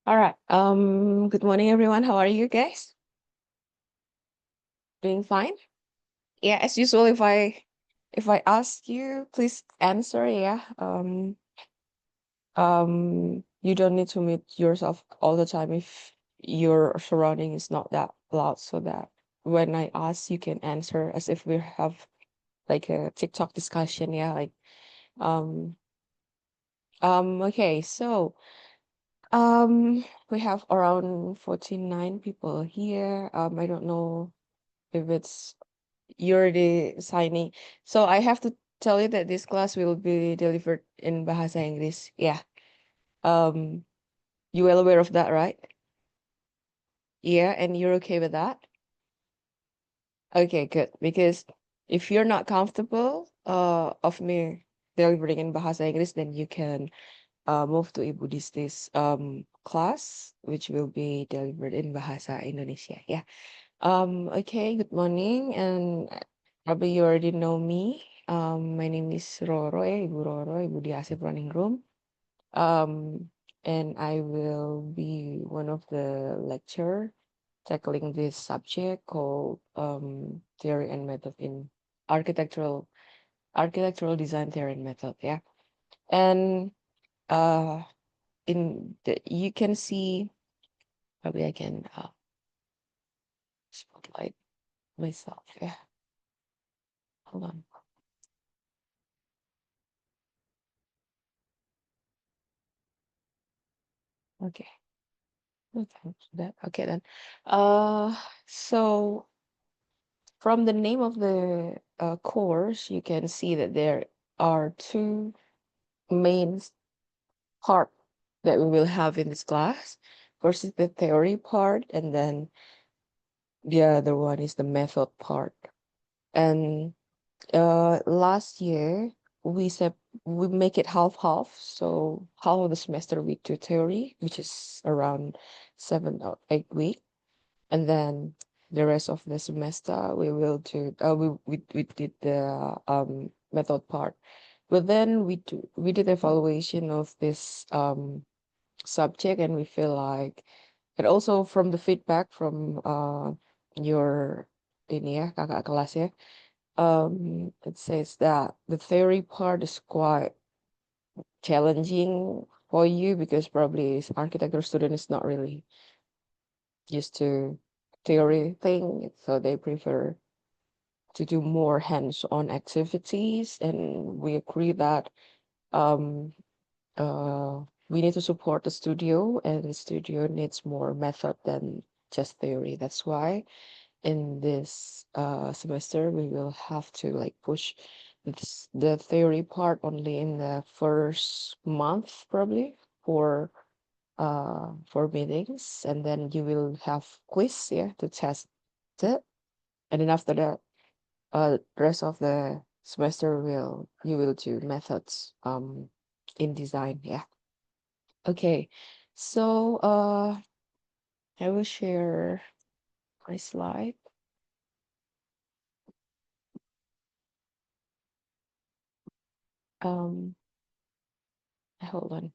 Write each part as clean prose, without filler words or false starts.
All right. Good morning, everyone. How are you guys? Doing fine? Yeah, as usual, if I ask you, please answer. Yeah. You don't need to mute yourself all the time if your surrounding is not that loud, so that when I ask, you can answer as if we have like a TikTok discussion. Yeah, like um okay, so we have around 49 people here. I don't know if it's you're the signee. So I have to tell you that this class will be delivered in Bahasa Inggris. Yeah. Um, you well aware of that, right? Yeah, and you're okay with that? Okay, good. Because if you're not comfortable of me delivering in Bahasa Inggris, then you can move to Ibu Disti's class, which will be delivered in Bahasa Indonesia. Yeah. Okay, good morning, and probably you already know me. My name is Roro, Ibu Roro, Ibu di Asep Running Room. And I will be one of the lecturer tackling this subject called theory and method in architectural architectural design theory and method. Yeah, and uh, you can see probably I can spotlight myself. Yeah, hold on. Okay. No time for that. Okay then. Uh, so from the name of the course, you can see that there are two main part that we will have in this class. First is the theory part, and then the other one is the method part. And last year we said we make it half half. So half of the semester we do theory, which is around 7 or 8 weeks. And then the rest of the semester we will do we did the method part, but then we did evaluation of this subject, and we feel like, and also from the feedback from your ini ya kakak kelas ya, it says that the theory part is quite challenging for you because probably architecture student is not really used to theory thing, so they prefer to do more hands-on activities. And we agree that um, uh, we need to support the studio, and the studio needs more method than just theory. That's why in this semester we will have to like push the theory part only in the first month probably for meetings, and then you will have quiz, yeah, to test it. And then after that, rest of the semester will you will do methods in design. Yeah. Okay. So I will share my slide. Um Hold on.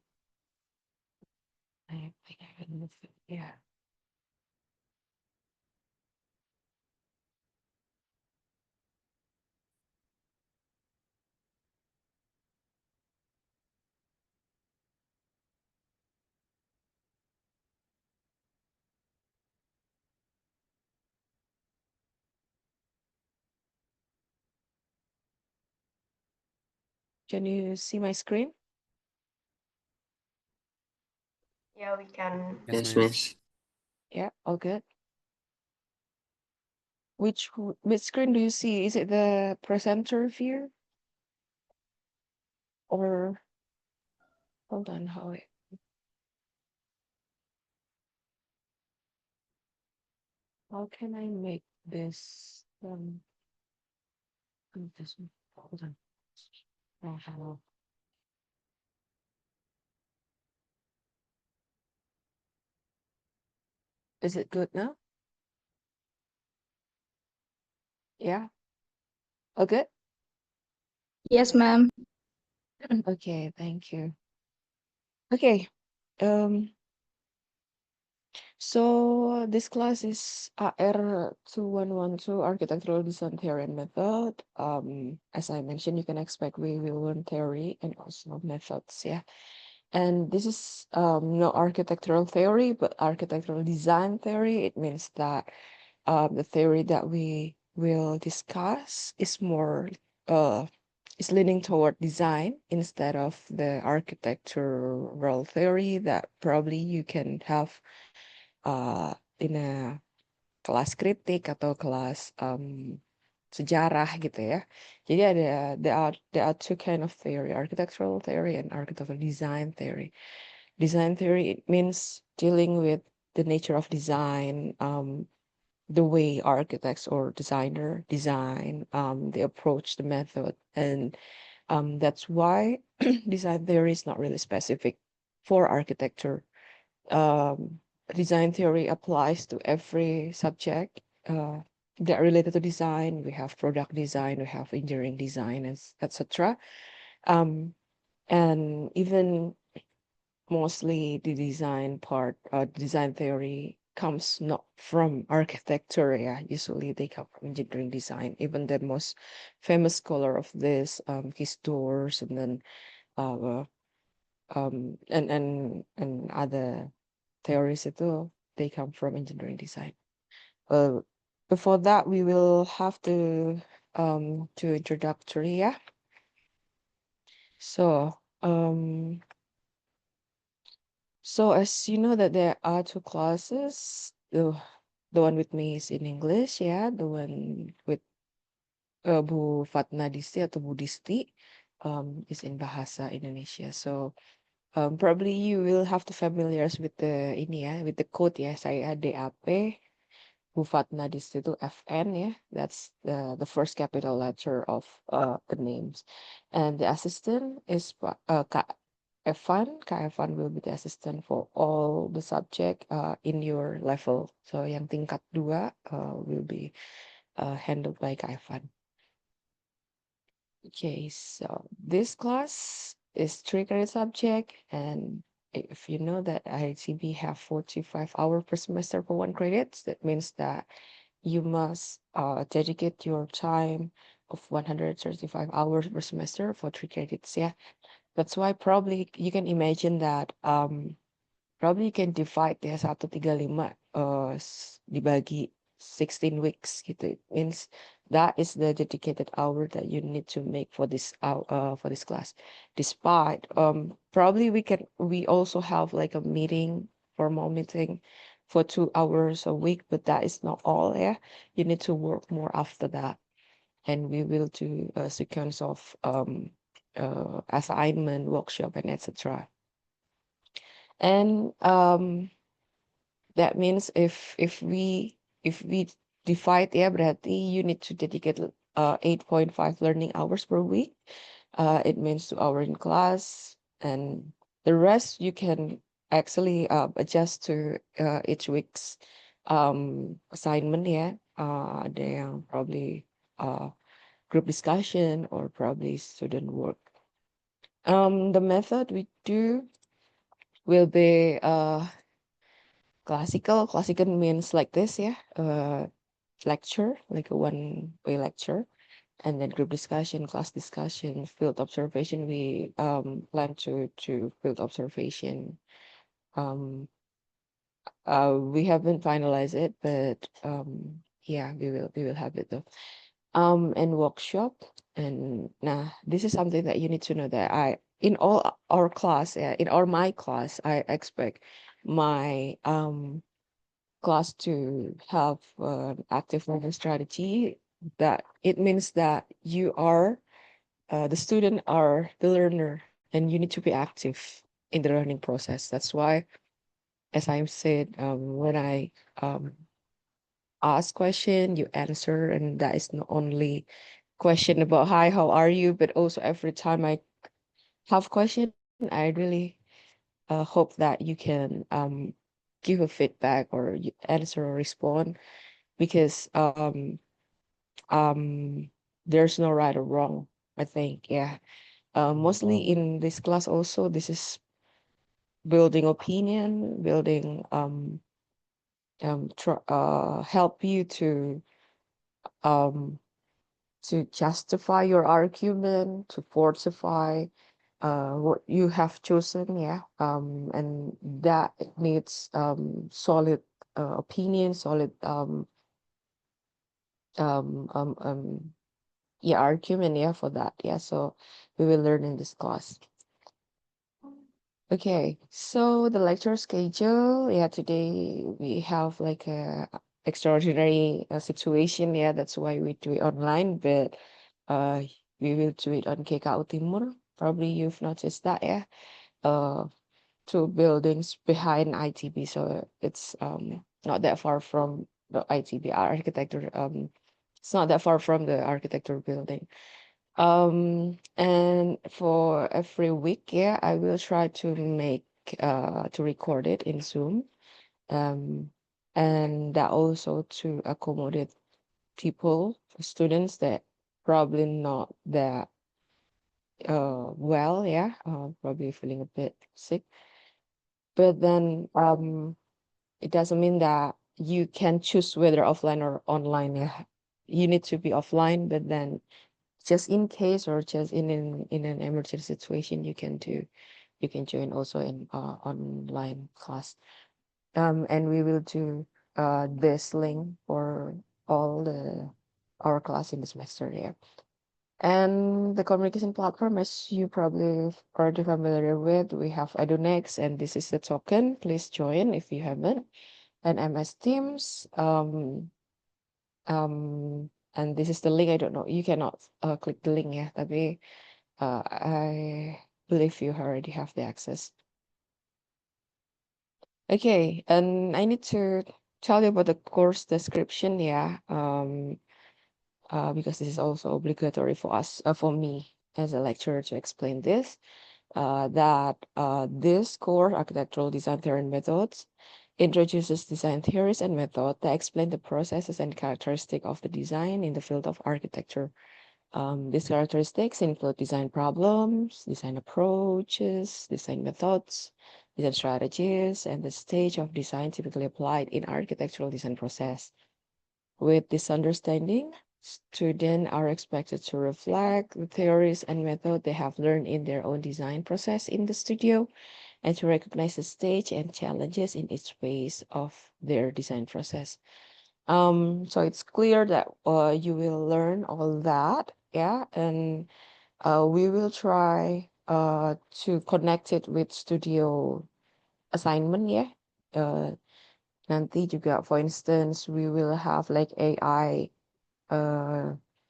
I think I can move it. Yeah. Can you see my screen? Yeah, we can. Yes, Yes, miss. miss. Yeah, all good. Which screen do you see? Is it the presenter view, or hold on, how can I make this this one? Hold on. How is it good now? Yeah. All good? Yes, ma'am. Okay, thank you. Okay. Um So this class is AR2112 Architectural Design Theory and Method. As I mentioned, you can expect we will learn theory and also methods, yeah. And this is no architectural theory, but architectural design theory. It means that the theory that we will discuss is more is leaning toward design instead of the architectural theory that probably you can have in a kelas kritik atau kelas sejarah gitu ya. Jadi there are two kind of theory, architectural theory and architectural design theory. Design theory, it means dealing with the nature of design, the way architects or designer design, the approach, the method, and that's why design theory is not really specific for architecture. Design theory applies to every subject that related to design. We have product design, we have engineering design, etc. And even mostly the design part, design theory comes not from architecture. Yeah, usually they come from engineering design. Even the most famous scholar of this, his doors, and then and other theories itu they come from engineering design. Before that, we will have to introductory, yeah. So so as you know that there are two classes. The one with me is in English, yeah. The one with Bu Fatna Disti atau Bu Disti is in Bahasa Indonesia. So probably you will have to familiarize with the ini ya, with the code ya. Saya DAP, Bu Fatna Disti itu FN ya. That's the first capital letter of the names. And the assistant is Kak Evan. Kak Evan will be the assistant for all the subject in your level. So yang tingkat 2 will be handled by Kak Evan. Okay, so this class is 3 credit subject, and if you know that ITB have 45 hours per semester for 1 credit, that means that you must dedicate your time of 135 hours per semester for 3 credits. Yeah, that's why probably you can imagine that probably you can divide ya 135 dibagi 16 weeks gitu. It means that is the dedicated hour that you need to make for this for this class. Despite probably we also have like a meeting, formal meeting for 2 hours a week, but that is not all. Yeah, you need to work more after that, and we will do a sequence of assignment, workshop, and etc. And that means if we divide ya berarti you need to dedicate 8.5 learning hours per week. It means 2 hours in class, and the rest you can actually adjust to each week's assignment ya. Ada yang probably group discussion or probably student work. The method we do will be classical means like this, yeah. Lecture, like a one-way lecture, and then group discussion, class discussion, field observation. We plan to field observation. We haven't finalized it, but yeah, we will have it though. And workshop. And nah, this is something that you need to know that in all our class, in all my class, I expect my class to have active learning strategy. That it means that you are the student are the learner, and you need to be active in the learning process. That's why, as I said, when I ask question, you answer, and that is not only question about hi, how are you, but also every time I have question, I really hope that you can give a feedback or answer or respond, because there's no right or wrong, I think. Yeah, mostly in this class also, this is building opinion, building help you um to justify your argument, to fortify what you have chosen, yeah. And that needs solid opinion, solid um, um, um, yeah, argument, yeah, for that, yeah. So we will learn in this class. Okay, so the lecture schedule, yeah, today we have like a extraordinary situation, yeah, that's why we do it online, but uh, we will do it on KKU Timur. Probably you've noticed that, yeah. Uh, Two buildings behind ITB, so it's not that far from the ITB architecture. It's not that far from the architecture building. And for every week, yeah, I will try to make to record it in Zoom. Um, and that also to accommodate people, students that probably not that well, yeah, probably feeling a bit sick. But then it doesn't mean that you can choose whether offline or online. Yeah. You need to be offline, but then just in case or just in an emergency situation, you can join also in online class. And we will do this link for all the our class in the semester here. And the communication platform, as you probably already familiar with, we have EduNext, and this is the token. Please join if you haven't. And MS Teams, and this is the link. I don't know. You cannot click the link, yeah. Tapi I believe you already have the access. Okay, and I need to tell you about the course description, yeah. Because this is also obligatory for us, for me as a lecturer to explain this. That this course, Architectural Design Theory and Methods, introduces design theories and methods that explain the processes and characteristics of the design in the field of architecture. These characteristics include design problems, design approaches, design methods, design strategies, and the stage of design typically applied in architectural design process. With this understanding, students are expected to reflect the theories and methods they have learned in their own design process in the studio and to recognize the stage and challenges in each phase of their design process. So it's clear that you will learn all that, yeah, and we will try to connect it with studio assignment, yeah. Nanti juga, for instance, we will have like AI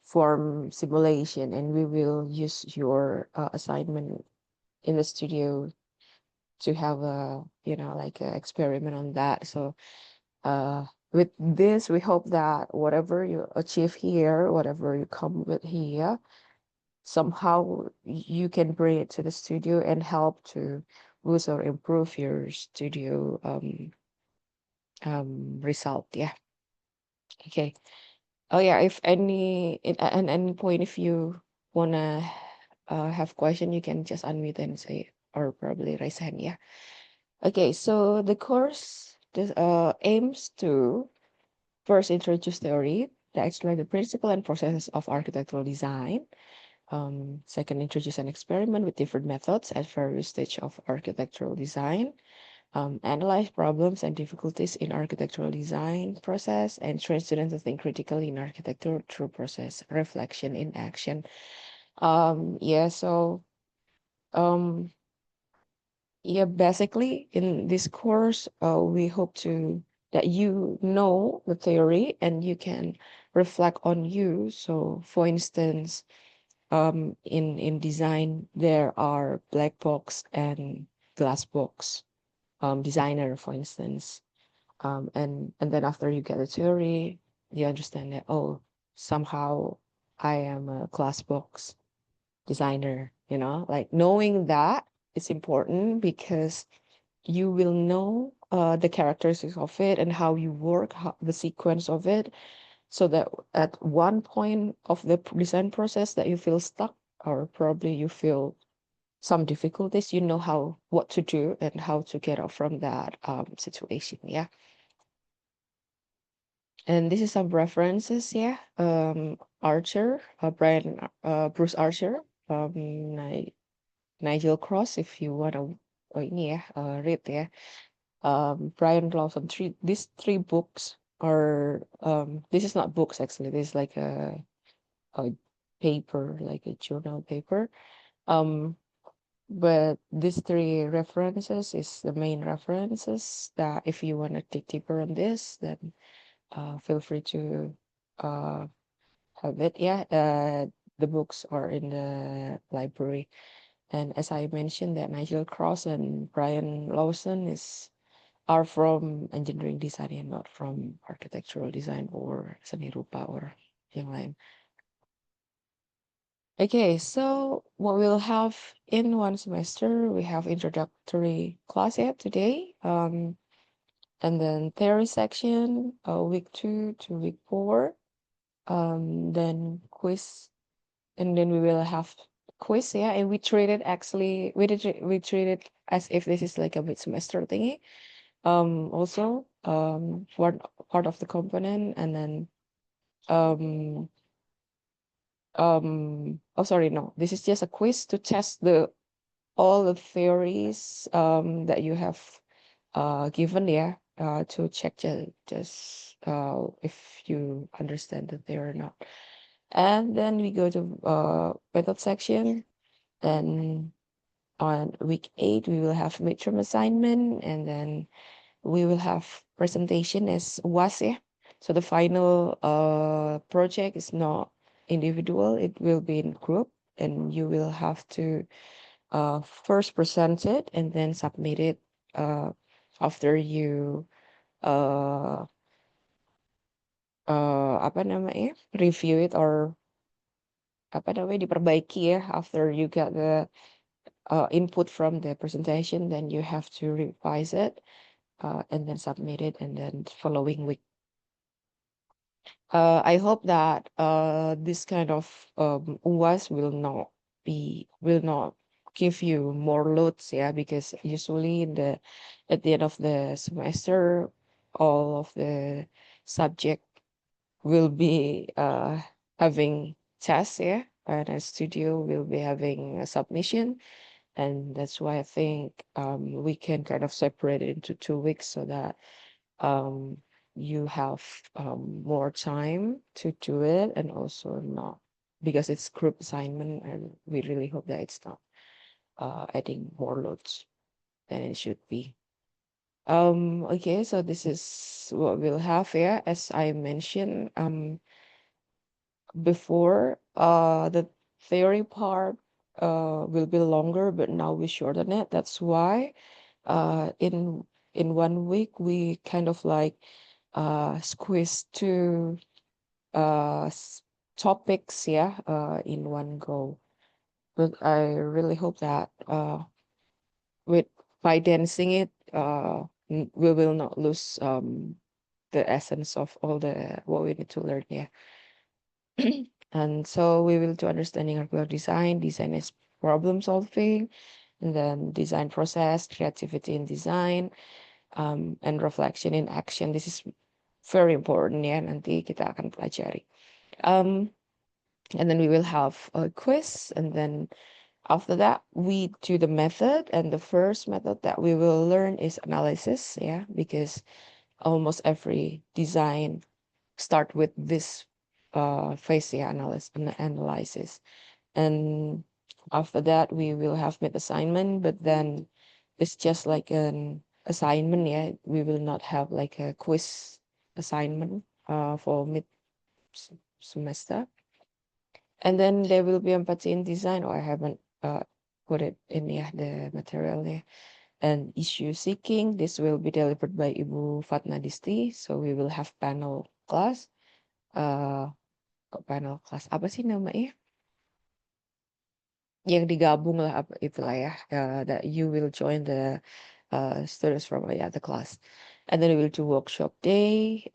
form simulation, and we will use your assignment in the studio to have a, you know, like an experiment on that. So with this, we hope that whatever you achieve here, whatever you come with here, somehow you can bring it to the studio and help to boost or improve your studio result. Yeah. Okay. Oh yeah, if at any point, if you wanna have question, you can just unmute and say, or probably raise hand. Yeah. Okay, so the course aims to first introduce theory that explain the principle and processes of architectural design. Second, introduce an experiment with different methods at various stage of architectural design. Analyze problems and difficulties in architectural design process, and train students to think critically in architecture through process reflection in action. Yeah, so um, yeah, basically in this course, we hope to that you know the theory and you can reflect on you. So, for instance, in design, there are black box and glass box. Designer, for instance, and then after you get the theory, you understand that, oh, somehow I am a glass box designer. You know, like knowing that is important because you will know the characteristics of it and how you work, the sequence of it, so that at one point of the design process that you feel stuck or probably you feel some difficulties, you know how what to do and how to get out from that situation. Yeah. And this is some references, yeah. Archer, Bruce Archer, Nigel Cross, if you want to, ini ya, read ya. Brian Lawson. These three books are, this is not books actually. This is like a paper, like a journal paper. But these three references is the main references that if you want to dig deeper on this, then feel free to uh, have it. Yeah, the books are in the library. And as I mentioned, that Nigel Cross and Brian Lawson are from engineering design and not from architectural design or seni rupa or yang lain. Okay, so what we'll have in one semester, we have introductory class yet today, and then theory section, week 2 to week 4, then quiz, and then we will have quiz, yeah, and we treat it actually, we treat it as if this is like a mid semester thingy, also, part of the component, and then, oh, sorry, no, this is just a quiz to test all the theories that you have given, yeah, to check just if you understand the theory or not. And then we go to method section. Then on week 8 we will have midterm assignment, and then we will have presentation as UAS, yeah. So the final project is not individual, it will be in group, and you will have to first present it and then submit it after you uh, apa namanya, review it, or apa namanya, diperbaiki ya, after you get the input from the presentation, then you have to revise it and then submit it, and then following week. I hope that this kind of UAS will not give you more loads, yeah, because usually at the end of the semester, all of the subject will be having tests, yeah, and a studio will be having a submission, and that's why I think we can kind of separate it into 2 weeks so that um, you have more time to do it, and also not, because it's group assignment, and we really hope that it's not adding more loads than it should be. Okay, so this is what we'll have here. As I mentioned before, the theory part will be longer, but now we shorten it. That's why in 1 week we kind of like squeeze two topics, yeah, in one go. But I really hope that with by dancing it, we will not lose the essence of all the what we need to learn, yeah. And so we will do understanding architectural design. Design is problem solving, and then design process, creativity in design, and reflection in action. This is very important, ya, nanti kita akan pelajari. And then we will have a quiz, and then after that we do the method, and the first method that we will learn is analysis, yeah, because almost every design start with this phase, yeah, analysis. And after that we will have mid assignment, but then it's just like an assignment, yeah, we will not have like a quiz assignment for mid semester. And then there will be empathy in design, or I haven't put it in, yeah, the material there. And issue seeking, this will be delivered by Ibu Fatna Disti, so we will have panel class. Panel class apa sih namanya, yang digabung lah, apa itulah ya, that you will join the students from the class. And then we will do workshop day.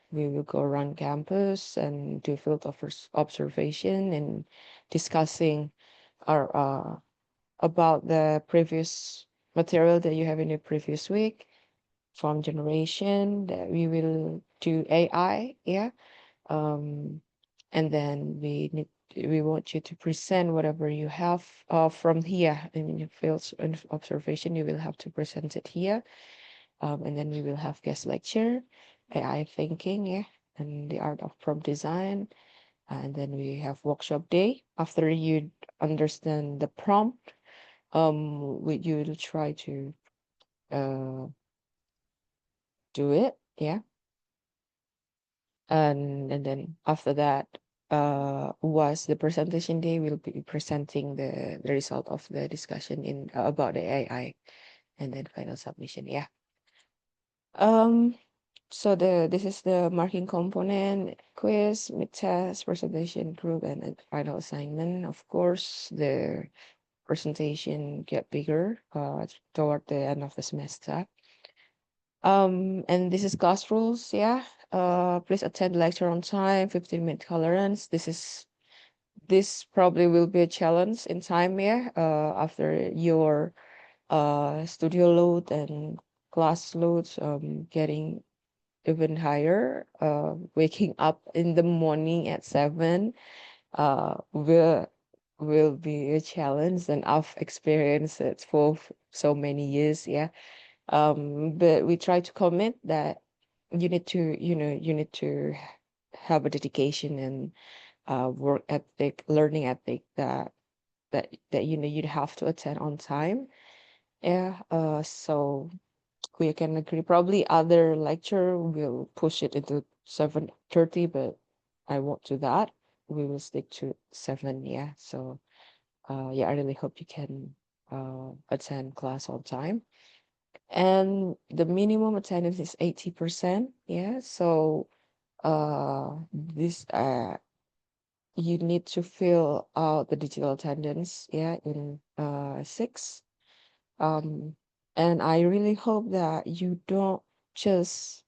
We will go around campus and do field observation and discussing our about the previous material that you have in your previous week from generation, that we will to AI, yeah. And then we want you to present whatever you have from here in your fields of observation. You will have to present it here. And then we will have guest lecture, AI thinking, yeah, and the art of prompt design. And then we have workshop day. After you understand the prompt, you'll try to uh, do it, yeah. And then after that, was the presentation day. We'll be presenting the result of the discussion in about the AI, and then final submission, yeah. So this is the marking component: quiz, mid-test, presentation group, and then final assignment. Of course, the presentation get bigger toward the end of the semester. And this is class rules, yeah. Please attend lecture on time, 15-minute tolerance. This probably will be a challenge in time, yeah. After your studio load and class loads getting even higher, waking up in the morning at 7 will be a challenge, and I've experienced it for so many years, yeah. But we try to commit that you need to, you need to have a dedication and work ethic, learning ethic that you'd have to attend on time. Yeah. So we can agree. Probably other lecture will push it into 7:30, but I won't do that. We will stick to 7. Yeah. So yeah, I really hope you can attend class on time. And the minimum attendance is 80%. Yeah. So this you need to fill out the digital attendance, yeah, in 6. Um, and I really hope that you don't just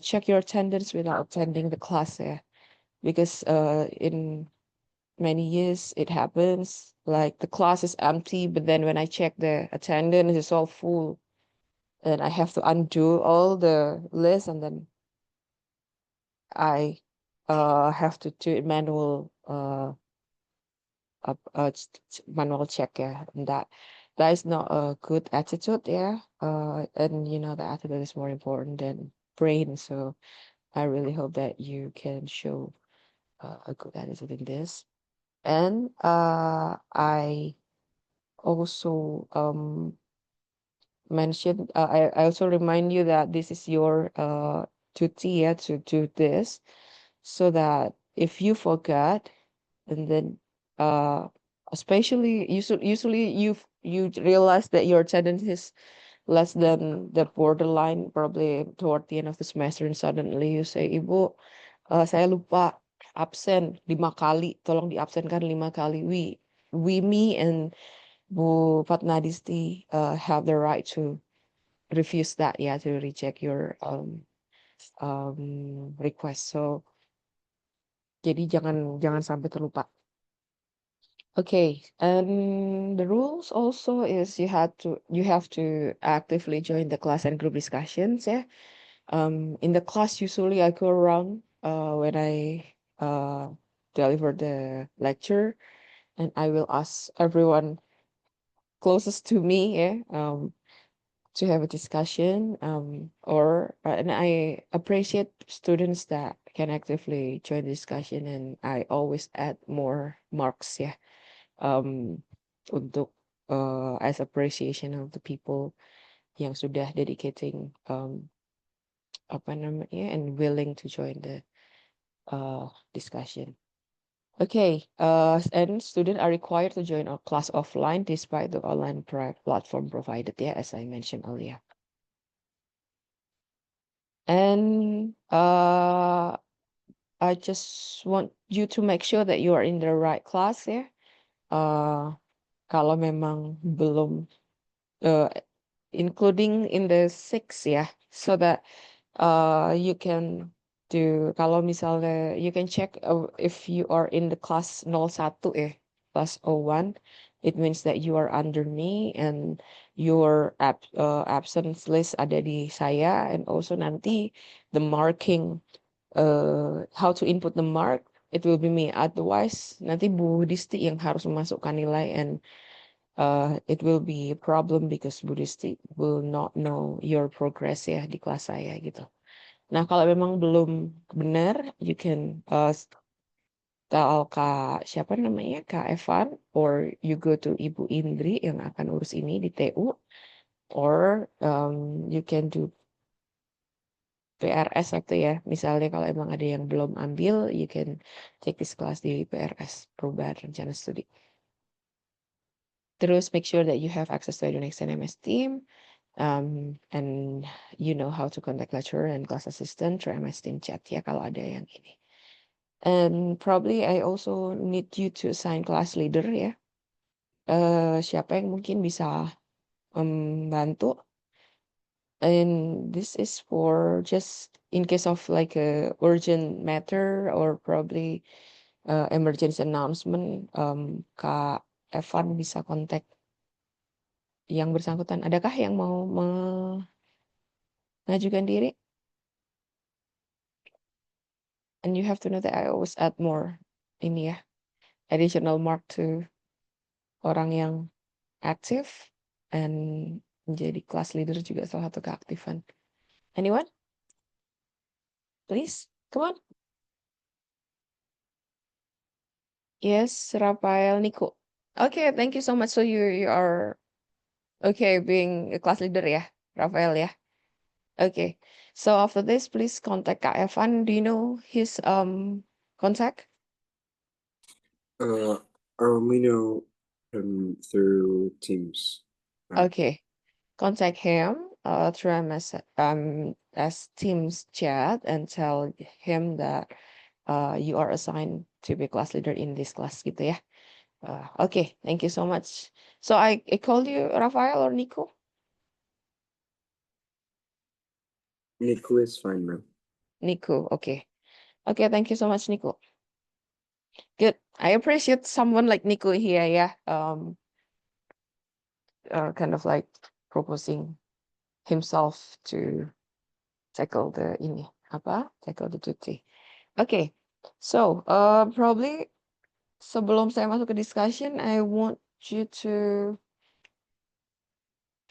check your attendance without attending the class, yeah, because in many years it happens like the class is empty, but then when I check the attendance, it's all full, and I have to undo all the list, and then I have to do manual manual check, yeah, and that is not a good attitude, yeah. And the attitude is more important than brain. So I really hope that you can show a good attitude in this. And I also mentioned, I also remind you that this is your duty, yeah, to do this, so that if you forgot, and then especially usually you realize that your attendance is less than the borderline, probably toward the end of the semester, and suddenly you say, Ibu, saya lupa absen 5 kali, tolong diabsenkan 5 kali. Me and Bu Fatnadisti have the right to refuse that, yeah, to reject your request. So jadi jangan sampai terlupa. Okay, and the rules also is you have to actively join the class and group discussions, yeah. In the class, usually I go around when I deliver the lecture, and I will ask everyone closest to me, yeah, to have a discussion, and I appreciate students that can actively join the discussion, and I always add more marks, yeah, untuk as appreciation of the people yang sudah dedicating apa namanya and willing to join the discussion. Okay, and students are required to join our class offline despite the online platform provided, yeah, as I mentioned earlier. And I just want you to make sure that you are in the right class, ya. Kalau memang belum, including in the 6, ya, so that you can do, kalau misalnya you can check if you are in the class 01, class 01, it means that you are under me and your absence list ada di saya, and also nanti the marking, how to input the mark, it will be me. Otherwise nanti Bu Disti yang harus memasukkan nilai, and it will be a problem because Bu Disti will not know your progress ya di kelas saya gitu. Nah, kalau memang belum benar, you can tell Kak siapa namanya, Kak Evan, or you go to Ibu Indri yang akan urus ini di TU, or you can do PRS atau ya. Misalnya kalau emang ada yang belum ambil, you can take this class di PRS, Perubahan Rencana Studi. Terus make sure that you have access to Edunextend MS Team, and you know how to contact lecturer and class assistant through MS Team chat ya kalau ada yang ini. And probably I also need you to assign class leader ya. Siapa yang mungkin bisa membantu? And this is for just in case of like a urgent matter or probably emergency announcement. Kak Evan bisa kontak yang bersangkutan. Adakah yang mau mengajukan diri? And you have to know that I always add more ini ya, additional mark to orang yang aktif, and menjadi class leader juga salah satu keaktifan. Anyone? Please, come on. Yes, Rafael, Nico. Okay, thank you so much. So you are okay being a class leader ya, Rafael ya. Okay. So after this, please contact Kak Evan. Do you know his contact? I only know him through Teams. Okay. Contact him through as Teams chat and tell him that you are assigned to be class leader in this class gitu ya. Okay, thank you so much. So I called you Rafael or Nico? Nico is fine, ma'am. Nico, okay. Okay, thank you so much, Nico. Good. I appreciate someone like Nico here, yeah. Kind of like proposing himself to tackle the tutti. Okay. So, probably sebelum saya masuk ke discussion, I want you to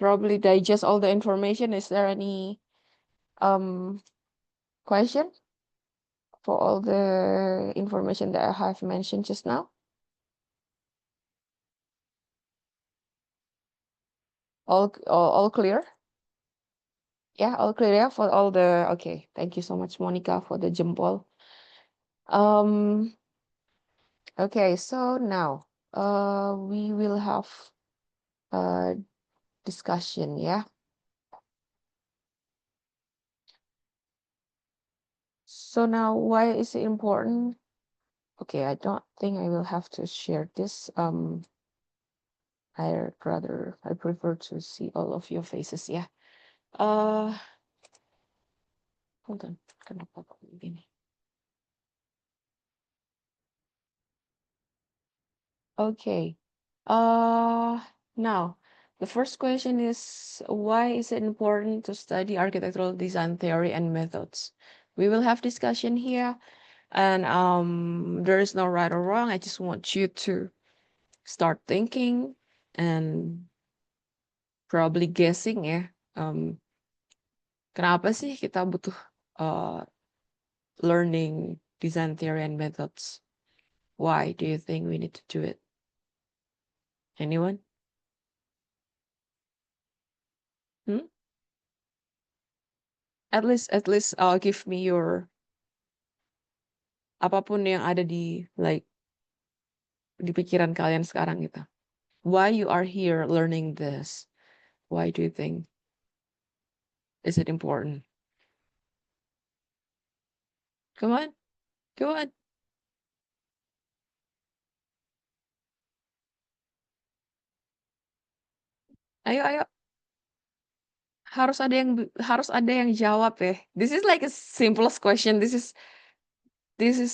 probably digest all the information. Is there any question for all the information that I have mentioned just now? All clear? Yeah, all clear yeah, for all the, okay. Thank you so much, Monica, for the jempol. Okay, so now we will have a discussion, yeah. So now why is it important? Okay, I don't think I will have to share this. I prefer to see all of your faces, yeah. Hold on, kenapa kok begini? Okay. Now the first question is, why is it important to study architectural design theory and methods? We will have discussion here, and there is no right or wrong. I just want you to start thinking and probably guessing ya. Kenapa sih kita butuh learning design theory and methods? Why do you think we need to do it? Anyone? At least give me your apapun yang ada di di pikiran kalian sekarang gitu. Why you are here learning this? Why do you think is it important? Come on. Ayo. Harus ada yang jawab ya. This is like a simplest question. This is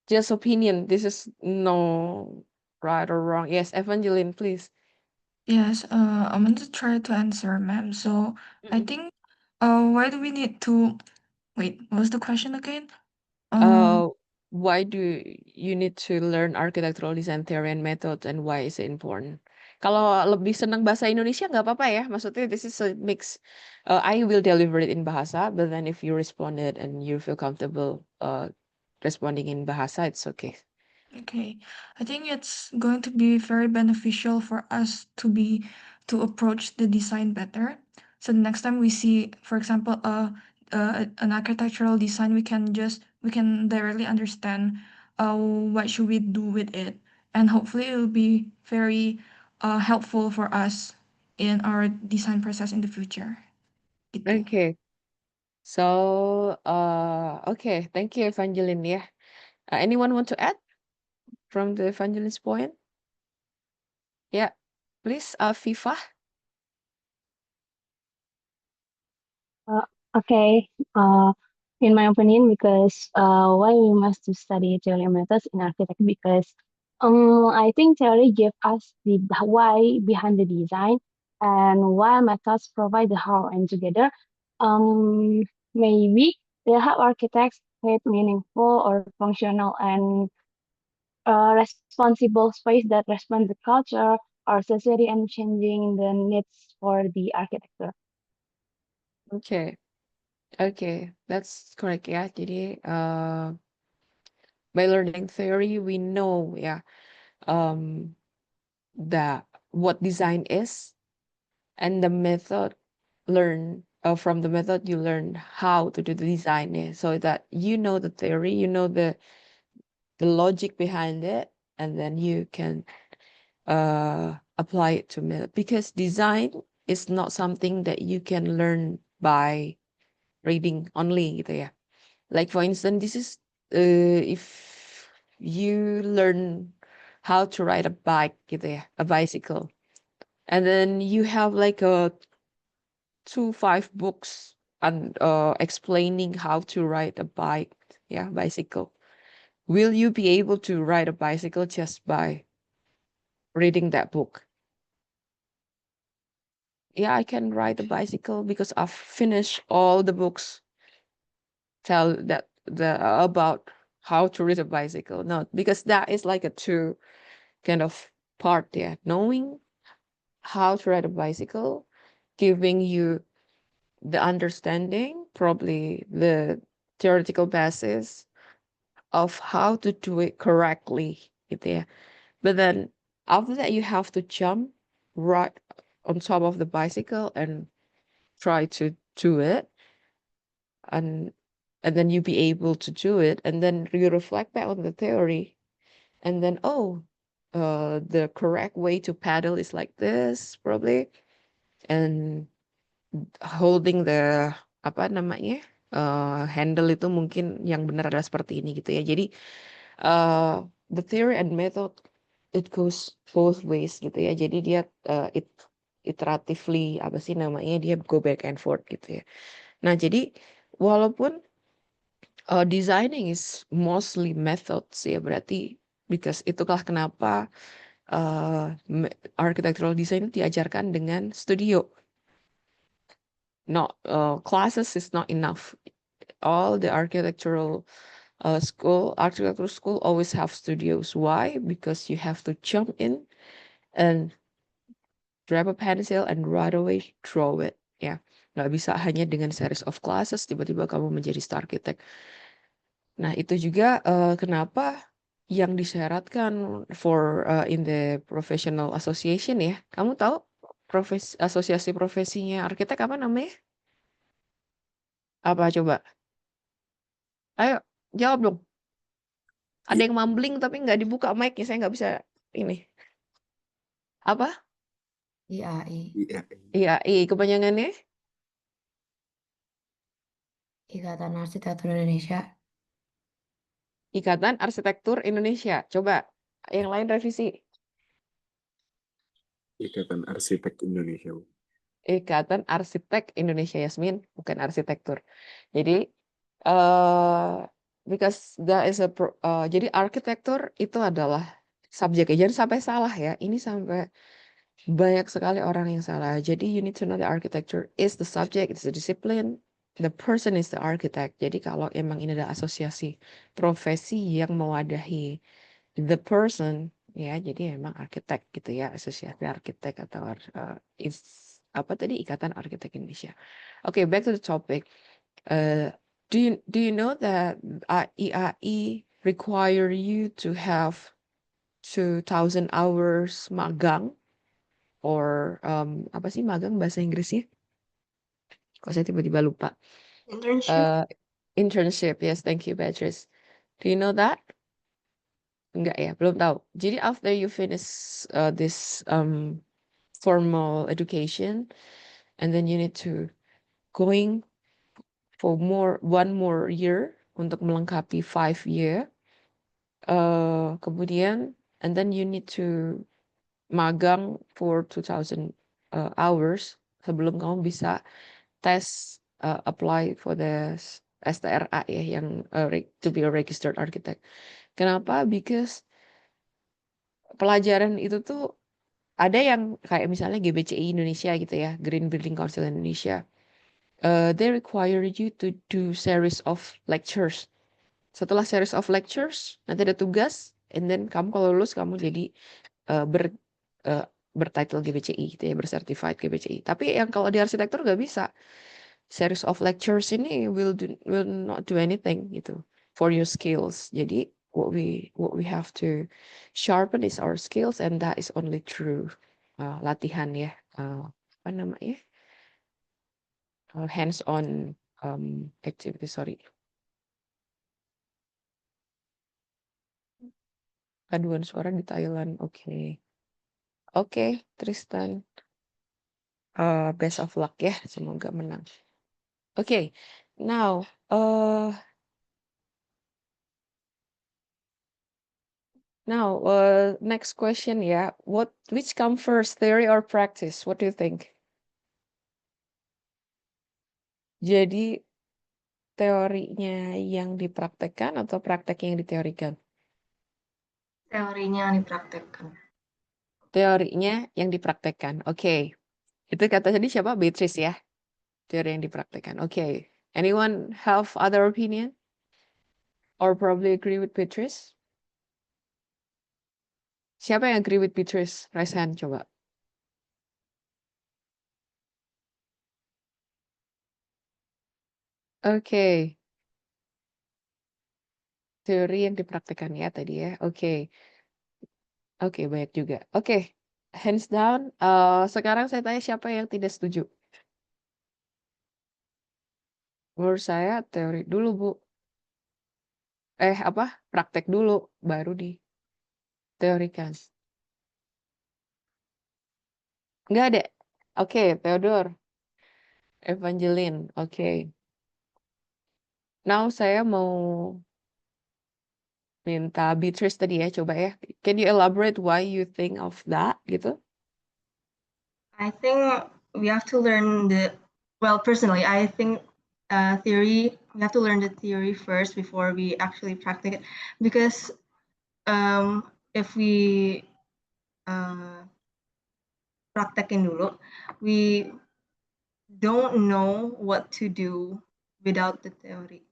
just opinion. This is no right or wrong. Yes, Evangeline, please. Yes, I'm going to try to answer, ma'am. So I Mm-mm. think, why do we need to wait? What was the question again? Uh, why do you need to learn architectural design theory and method, and why is it important? Kalau lebih senang bahasa Indonesia nggak apa-apa ya. Maksudnya this is a mix. I will deliver it in bahasa, but then if you responded and you feel comfortable responding in bahasa, it's okay. Okay, I think it's going to be very beneficial for us to approach the design better. So the next time we see, for example, an architectural design, we can directly understand what should we do with it, and hopefully it will be very helpful for us in our design process in the future. Gitu. Okay. So, okay, thank you, Evangeline. Yeah. Anyone want to add from the Evangeline's point? Yeah, please, Fifa. Okay. In my opinion, because why we must to study theory and methods in architecture? Because I think theory give us the why behind the design, and while methods provide the how. And together, um, maybe they help architects create meaningful or functional and responsible space that respond to culture or society and changing the needs for the architecture. Okay, okay, that's correct. Yeah, jadi by learning theory, we know, yeah, that what design is, and the method from the method you learn how to do the design, yeah, so that you know the theory, you know the logic behind it, and then you can apply it to method, because design is not something that you can learn by reading only gitu ya. Like for instance, this is if you learn how to ride a bike gitu ya, a bicycle, and then you have like a 5 books and explaining how to ride a bike, yeah, bicycle. Will you be able to ride a bicycle just by reading that book? Yeah, I can ride a bicycle because I've finished all the books tell that the about how to ride a bicycle. No, because that is like a two kind of part there. Knowing how to ride a bicycle, giving you the understanding, probably the theoretical basis of how to do it correctly gitu ya. But then after that you have to jump right on top of the bicycle and try to do it, and then you be able to do it, and then you reflect back on the theory, and then the correct way to paddle is like this probably, and holding the apa namanya handle itu mungkin yang benar adalah seperti ini gitu ya. Jadi the theory and method, it goes both ways gitu ya. Jadi dia iteratively apa sih namanya, dia go back and forth gitu ya. Nah jadi walaupun designing is mostly methods ya, berarti because itulah kenapa architectural design itu diajarkan dengan studio. Not classes is not enough. All the architectural school always have studios. Why? Because you have to jump in and grab a pencil and right away draw it. Ya, nggak bisa hanya dengan series of classes tiba-tiba kamu menjadi star architect. Nah, itu juga kenapa yang disyaratkan for in the professional association ya. Kamu tahu asosiasi profesinya arsitek apa namanya? Apa coba? Ayo, jawab dong. Ada yang mumbling tapi nggak dibuka mic-nya, saya nggak bisa ini. Apa? IAI, Iya. Iya, kepanjangannya? Ikatan Arsitektur Indonesia. Ikatan Arsitektur Indonesia. Coba yang lain revisi. Ikatan Arsitek Indonesia. Ikatan Arsitek Indonesia, Yasmin, bukan arsitektur. Jadi because there is jadi arsitektur itu adalah subjeknya. Jangan sampai salah ya. Ini sampai banyak sekali orang yang salah. Jadi you need to know the architecture is the subject, it's the discipline, the person is the architect. Jadi kalau emang ini adalah asosiasi profesi yang mewadahi the person, ya jadi emang arsitek gitu ya, asosiasi arsitek atau apa tadi, Ikatan Arsitek Indonesia. Okay, back to the topic. Do you know that IAI require you to have 2,000 hours magang or apa sih magang bahasa Inggrisnya? Kok saya tiba-tiba lupa. Internship. Internship, yes, thank you, Beatrice. Do you know that? Enggak ya, belum tahu. Jadi after you finish this formal education, and then you need to going for one more year untuk melengkapi 5 year. Kemudian, and then you need to magang for 2,000 hours sebelum kamu bisa tes apply for the STRA ya, yang to be a registered architect. Kenapa? Because pelajaran itu tuh ada yang kayak misalnya GBCI Indonesia gitu ya, Green Building Council Indonesia. They require you to do series of lectures. Setelah series of lectures, nanti ada tugas, and then kamu kalau lulus kamu jadi bertitle GBCI gitu ya, bersertified GBCI. Tapi yang kalau di arsitektur nggak bisa. Series of lectures ini will not do anything gitu for your skills. Jadi what we have to sharpen is our skills, and that is only through latihan ya, apa namanya, hands-on activity. Sorry, paduan suara di Thailand. Oke, Tristan, best of luck ya, semoga menang. Okay, now next question ya. Which come first, theory or practice? What do you think? Jadi teorinya yang dipraktekkan atau prakteknya yang diteorikan? Teorinya yang dipraktekkan. Teorinya yang dipraktekkan. Oke. Itu kata tadi siapa? Beatrice ya. Teori yang dipraktekkan. Oke. Anyone have other opinion? Or probably agree with Beatrice? Siapa yang agree with Beatrice? Raise hand coba. Oke. Teori yang dipraktekkan ya tadi ya. Oke. Oke, banyak juga. Oke. Hands down. Sekarang saya tanya siapa yang tidak setuju? Menurut saya teori dulu, Bu. Praktek dulu, baru diteorikan. Enggak ada. Oke, Theodore. Evangeline. Oke. Now saya mau minta Beatrice tadi ya, coba ya. Can you elaborate why you think of that gitu? I think we have to learn personally, I think theory, we have to learn the theory first before we actually practice it. Because if we praktekin dulu, we don't know what to do without the theory.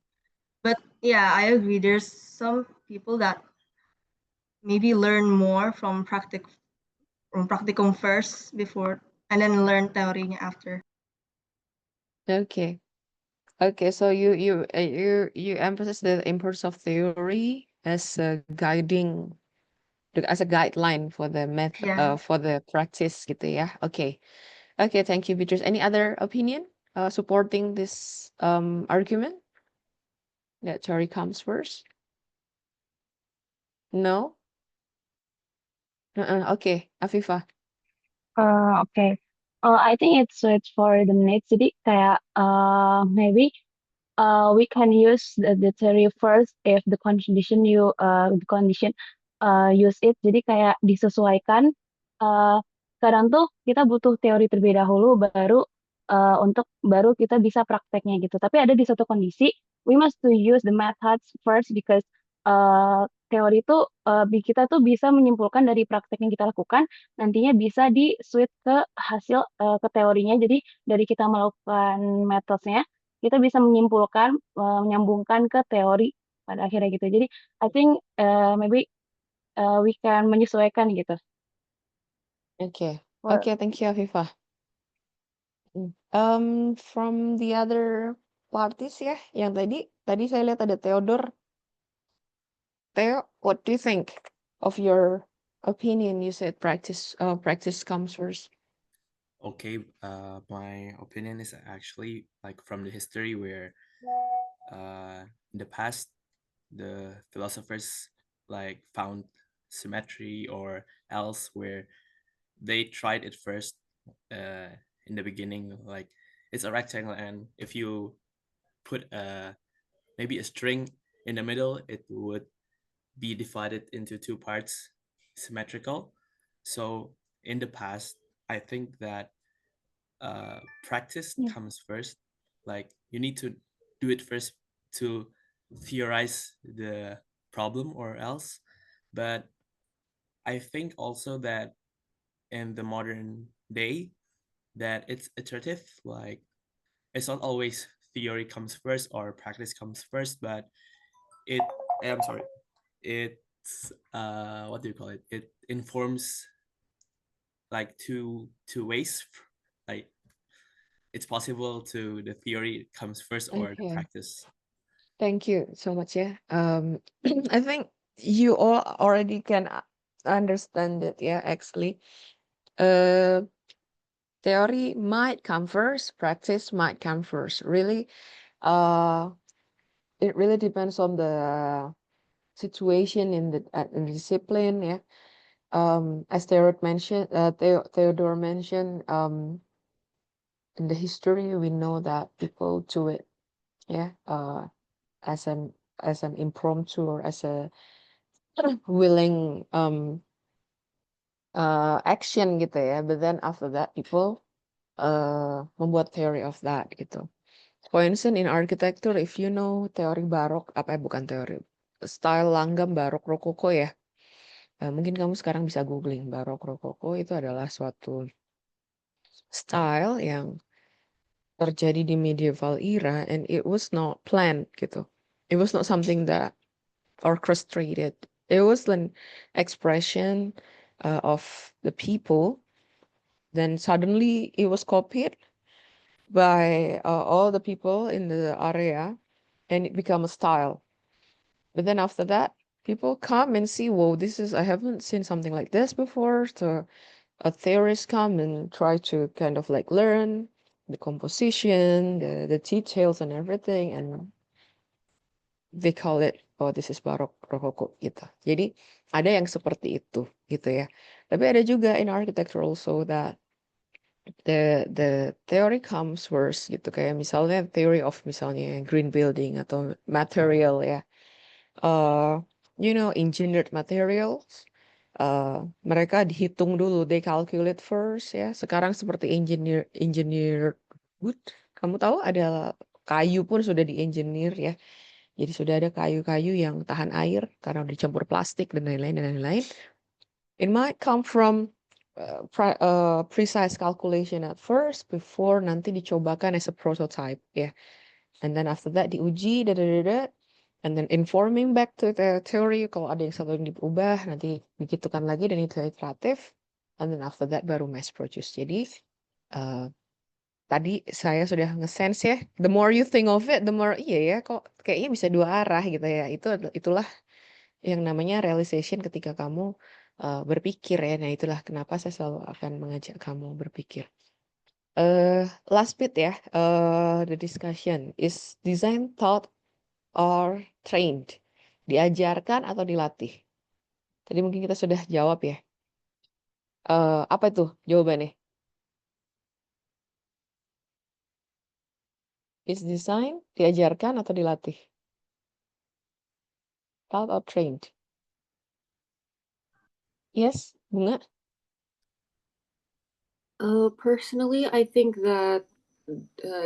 But yeah, I agree. There's some people that maybe learn more from practicum first before, and then learn theory after. Okay. Okay, so you emphasize the importance of theory as a guideline for the method, Yeah. for the practice gitu ya. Okay. Okay, thank you, Beatrice. Any other opinion supporting this argument that theory comes first? No? Okay, Afifa. Okay. I think it's for the needs. Jadi kayak maybe we can use the theory first if the condition use it. Jadi kayak disesuaikan. Kadang tuh kita butuh teori terlebih dahulu baru kita bisa prakteknya gitu. Tapi ada di satu kondisi we must to use the methods first because teori itu kita tuh bisa menyimpulkan dari praktek yang kita lakukan nantinya bisa di switch ke hasil ke teorinya. Jadi dari kita melakukan metodenya kita bisa menyimpulkan menyambungkan ke teori pada akhirnya gitu. Jadi I think maybe we can menyesuaikan gitu. Okay. For Okay, thank you, Afifah. From the other parties ya, yang tadi saya lihat ada Theodore. Theo, what do you think of your opinion? You said practice comes first. Okay, my opinion is actually like from the history where in the past the philosophers like found symmetry or else where they tried it first in the beginning, like it's a rectangle, and if you put maybe a string in the middle, it would be divided into two parts, symmetrical. So in the past, I think that practice comes first. Like you need to do it first to theorize the problem or else. But I think also that in the modern day that it's iterative, like it's not always theory comes first or practice comes first, but it I'm sorry, it's what do you call it, it informs like two ways, like it's possible to the theory comes first or the Okay. practice. Thank you so much, yeah. I think you all already can understand it, yeah, actually. Theory might come first, practice might come first. Really, it really depends on the situation in the discipline, yeah. As Theodore mentioned, in the history we know that people do it, yeah, as an impromptu or as a willing action gitu ya. But then after that people membuat theory of that gitu. For instance, in architecture, if you know teori barok, bukan teori, style langgam barok rokoko ya. Mungkin kamu sekarang bisa googling barok rokoko, itu adalah suatu style yang terjadi di medieval era, and it was not planned gitu. It was not something that orchestrated. It was an expression of the people. Then suddenly it was copied by all the people in the area, and it became a style. But then after that, people come and see, whoa, I haven't seen something like this before. So a theorist come and try to kind of like learn the composition, the details and everything, and they call it, oh, this is Baroque Rococo gitu. Jadi ada yang seperti itu gitu ya. Tapi ada juga in architecture also that the theory comes first gitu, kayak misalnya theory of misalnya green building atau material ya. Engineered materials, mereka dihitung dulu, they calculate first ya. Sekarang seperti engineered wood, kamu tahu ada kayu pun sudah di-engineer ya. Jadi sudah ada kayu-kayu yang tahan air karena udah dicampur plastik dan lain-lain. It might come from precise calculation at first before nanti dicobakan as a prototype ya. And then after that diuji, and then informing back to the theory, kalau ada yang satu yang diubah, nanti digitukan lagi dan itu iteratif. And then after that baru mass produce. Jadi tadi saya sudah nge-sense ya, the more you think of it, the more iya ya, kok kayaknya bisa dua arah gitu ya. Itulah yang namanya realization ketika kamu berpikir ya. Nah itulah kenapa saya selalu akan mengajak kamu berpikir. Last bit ya, the discussion is design taught or trained, diajarkan atau dilatih. Tadi mungkin kita sudah jawab ya. Apa itu jawabannya? Is design diajarkan atau dilatih? Taught or trained? Yes, Bunga? Personally, I think that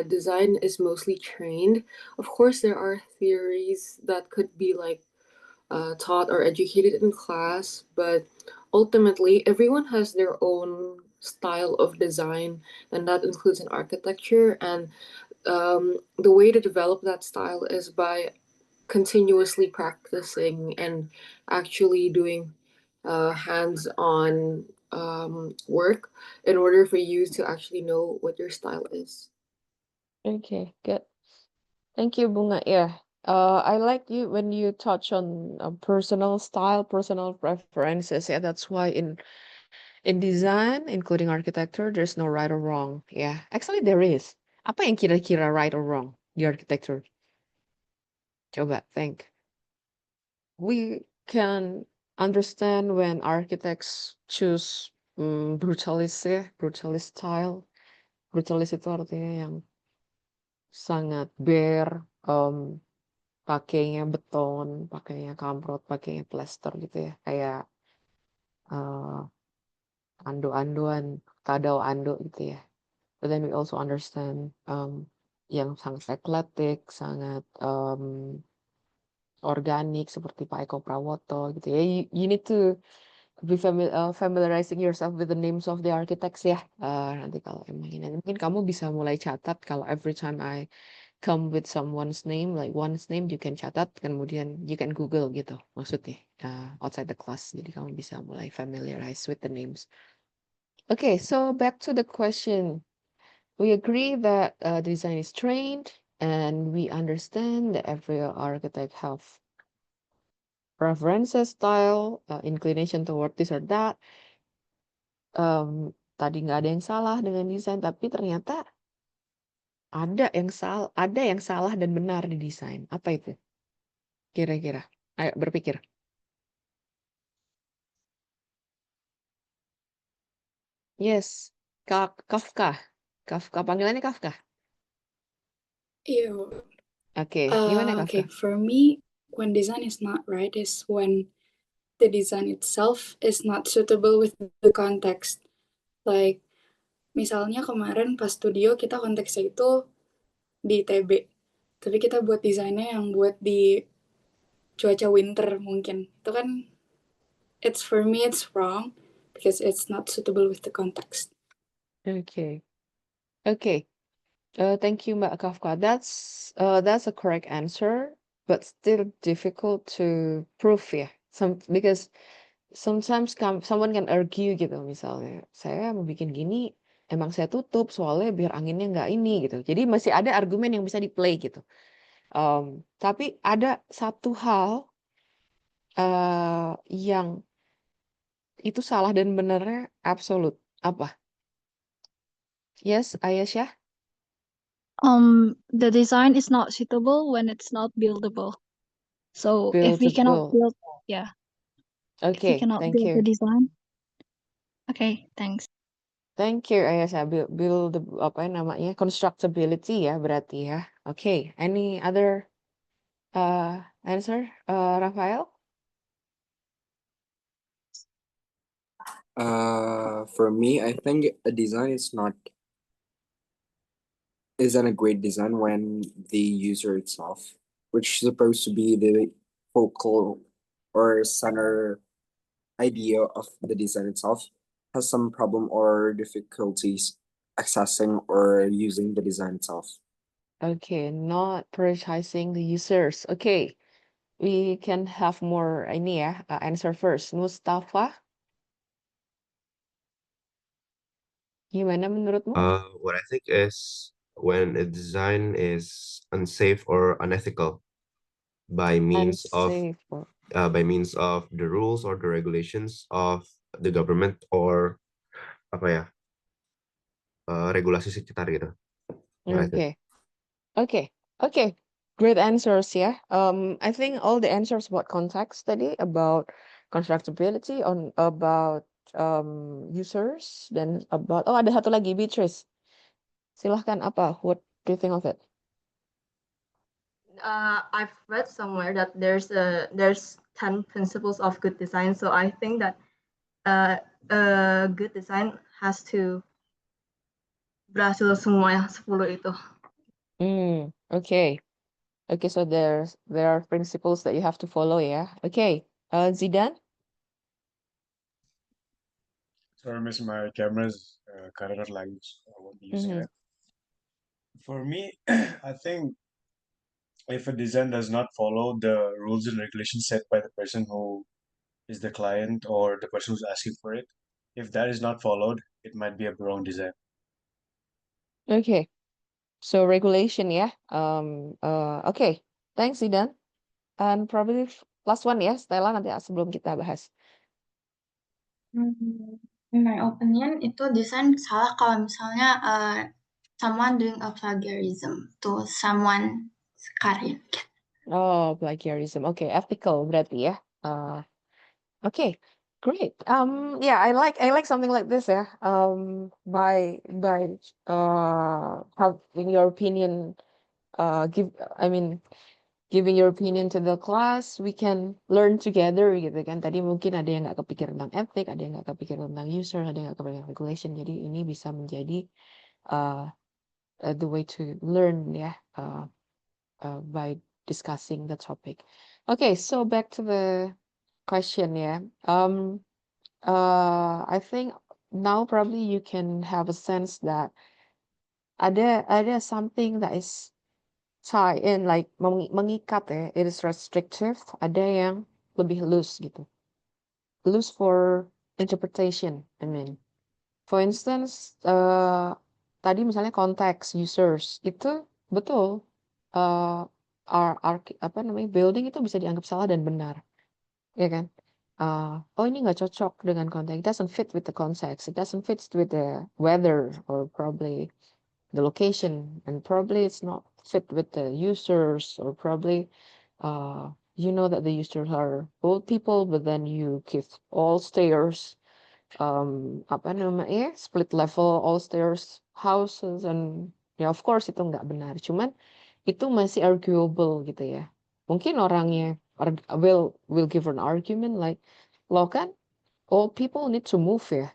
design is mostly trained. Of course, there are theories that could be like taught or educated in class, but ultimately everyone has their own style of design, and that includes in architecture. And the way to develop that style is by continuously practicing and actually doing hands-on work in order for you to actually know what your style is. Okay, good. Thank you, Bunga. Yeah. I like you when you touch on personal style, personal preferences. Yeah, that's why in design, including architecture, there's no right or wrong. Yeah, actually there is. Apa yang kira-kira right or wrong di architecture? Coba think. We can understand when architects choose brutalist ya, brutalist style. Brutalist itu artinya yang sangat bare, pakainya beton, pakainya kamprot, pakainya plester gitu ya. Kayak uh, ando-andoan, tadao ando gitu ya. But then we also understand yang sangat eclectic, sangat organik seperti Pak Eko Prawoto gitu ya. You need to be familiarizing yourself with the names of the architects ya. Nanti kalau emang ini mungkin kamu bisa mulai catat kalau every time I come with someone's name, like one's name, you can catat, kemudian you can Google gitu maksudnya outside the class. Jadi kamu bisa mulai familiarize with the names. Okay, so back to the question. We agree that design is trained, and we understand that every architect have preferences, style, inclination toward this or that. Tadi nggak ada yang salah dengan desain, tapi ternyata ada yang salah dan benar di desain. Apa itu? Kira-kira. Ayo berpikir. Yes, Kafka. Kafka, panggilannya Kafka. Ew. Oke, gimana Kafka? Okay, for me, when design is not right is when the design itself is not suitable with the context. Like, misalnya kemarin pas studio kita konteksnya itu di ITB, tapi kita buat desainnya yang buat di cuaca winter mungkin. Itu kan, for me, it's wrong because it's not suitable with the context. Okay. Okay. Thank you, Mbak Kafka. That's a correct answer, but still difficult to prove ya. Because sometimes someone can argue gitu, misalnya saya mau bikin gini, emang saya tutup soalnya biar anginnya nggak ini gitu. Jadi masih ada argumen yang bisa di-play gitu. Tapi ada satu hal yang itu salah dan benernya absolut. Apa? Yes, Ayesha? The design is not suitable when it's not buildable. So if we cannot Buildable. build, yeah, if we Okay, cannot thank build the you. design. Okay, thanks. Thank you, Ayesha. Build apa namanya? Constructability ya berarti ya. Okay, any other answer, Rafael? For me, I think a design isn't a great design when the user itself, which is supposed to be the focal or center idea of the design itself, has some problem or difficulties accessing or using the design itself. Okay, not prioritizing the users. Okay, we can have more ini ya, answer first. Mustafa, gimana menurutmu? What I think is when a design is unsafe or unethical by means of Unsafe or the rules or the regulations of the government or apa ya regulasi sekitar gitu. What I think. okay. Okay, okay. Great answers ya. I think all the answers about context tadi, about constructability, about users, dan about ada satu lagi, Beatrice. Silahkan apa? What do you think of it? I've read somewhere that there's 10 principles of good design. So I think that a good design has to berhasil semua yang 10 itu. Okay. Okay, so there are principles that you have to follow, yeah. Okay, Zidane. Sorry, miss, my camera's color lines. I won't be using Mm-hmm. it. For me, I think if a design does not follow the rules and regulations set by the person who is the client or the person who's asking for it, if that is not followed, it might be a wrong design. Okay, so regulation, yeah. Okay, thanks Zidane. And probably last one ya, Stella nanti sebelum kita bahas. In my opinion, itu desain salah kalau misalnya someone doing a plagiarism to someone karya. Oh, plagiarism. Okay, ethical berarti ya. Okay, great. Yeah, I like something like this ya. By having your opinion, giving your opinion to the class, we can learn together gitu kan. Tadi mungkin ada yang nggak kepikir tentang etik, ada yang nggak kepikir tentang user, ada yang nggak kepikir tentang regulation. Jadi ini bisa menjadi the way to learn ya, by discussing the topic. Okay, so back to the question ya. I think now probably you can have a sense that ada something that is tie in like mengikat ya, it is restrictive, ada yang lebih loose gitu. Loose for interpretation, I mean. For instance, tadi misalnya konteks users itu betul, building itu bisa dianggap salah dan benar, ya kan? Oh ini nggak cocok dengan konteks, it doesn't fit with the context, it doesn't fit with the weather or probably the location, and probably it's not fit with the users, or probably you know that the users are old people, but then you give all stairs split level all stairs houses, and ya of course itu nggak benar, cuman itu masih arguable gitu ya. Mungkin orangnya will give an argument like, lo kan all people need to move ya,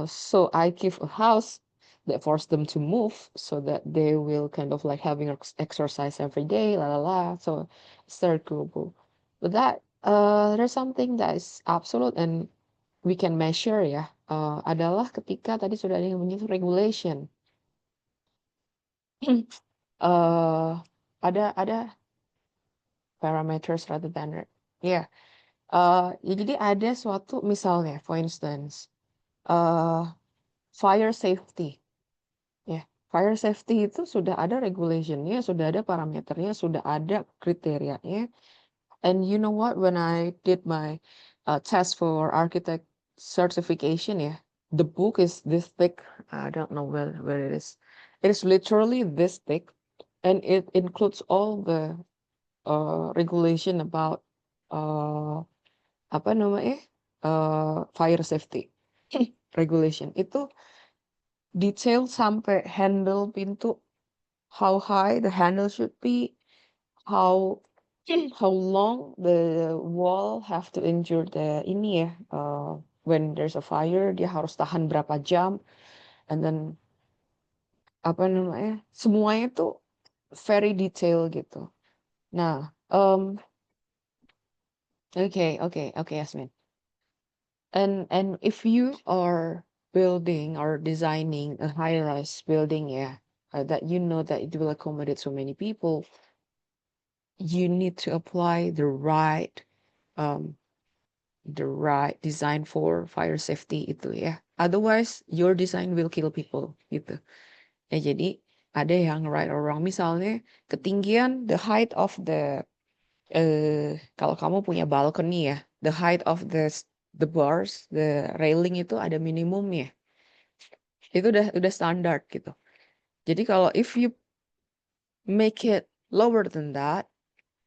so I give a house that force them to move so that they will kind of like having exercise every day, la la la, so it's arguable. But that there's something that is absolute and we can measure ya, adalah ketika tadi sudah ada yang menyebut regulation. Ada parameters rather than ya. Jadi ada suatu misalnya, for instance, fire safety. Ya, fire safety itu sudah ada regulationnya, sudah ada parameternya, sudah ada kriterianya. And you know what? When I did my test for architect certification, yeah, the book is this thick. I don't know where it is. It is literally this thick, and it includes all the regulation about apa namanya fire safety regulation. Itu detail sampai handle pintu, how high the handle should be, how long the wall have to endure the ini ya, when there's a fire dia harus tahan berapa jam, and then apa namanya semuanya tuh very detail gitu. Nah, okay, Yasmin. And if you are building or designing a high-rise building, yeah, that you know that it will accommodate so many people, you need to apply the right design for fire safety itu ya. Otherwise, your design will kill people gitu. Ya jadi ada yang right or wrong. Misalnya ketinggian, the height of the kalau kamu punya balcony ya, the height of the bars, the railing itu ada minimumnya. Itu udah standar gitu. Jadi kalau if you make it lower than that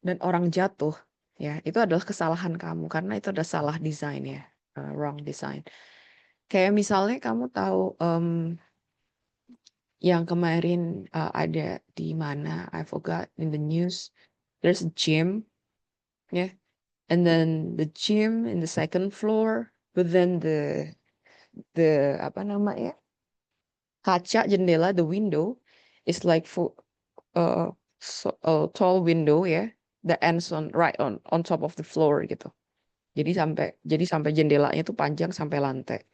dan orang jatuh, ya itu adalah kesalahan kamu karena itu ada salah desain ya, wrong design. Kayak misalnya kamu tahu yang kemarin ada di mana, I forgot, in the news, there's a gym, yeah, and then the gym in the second floor, but then the apa namanya kaca jendela, the window is like tall window ya, that ends right on top of the floor gitu. Jadi sampai jendelanya tuh panjang sampai lantai.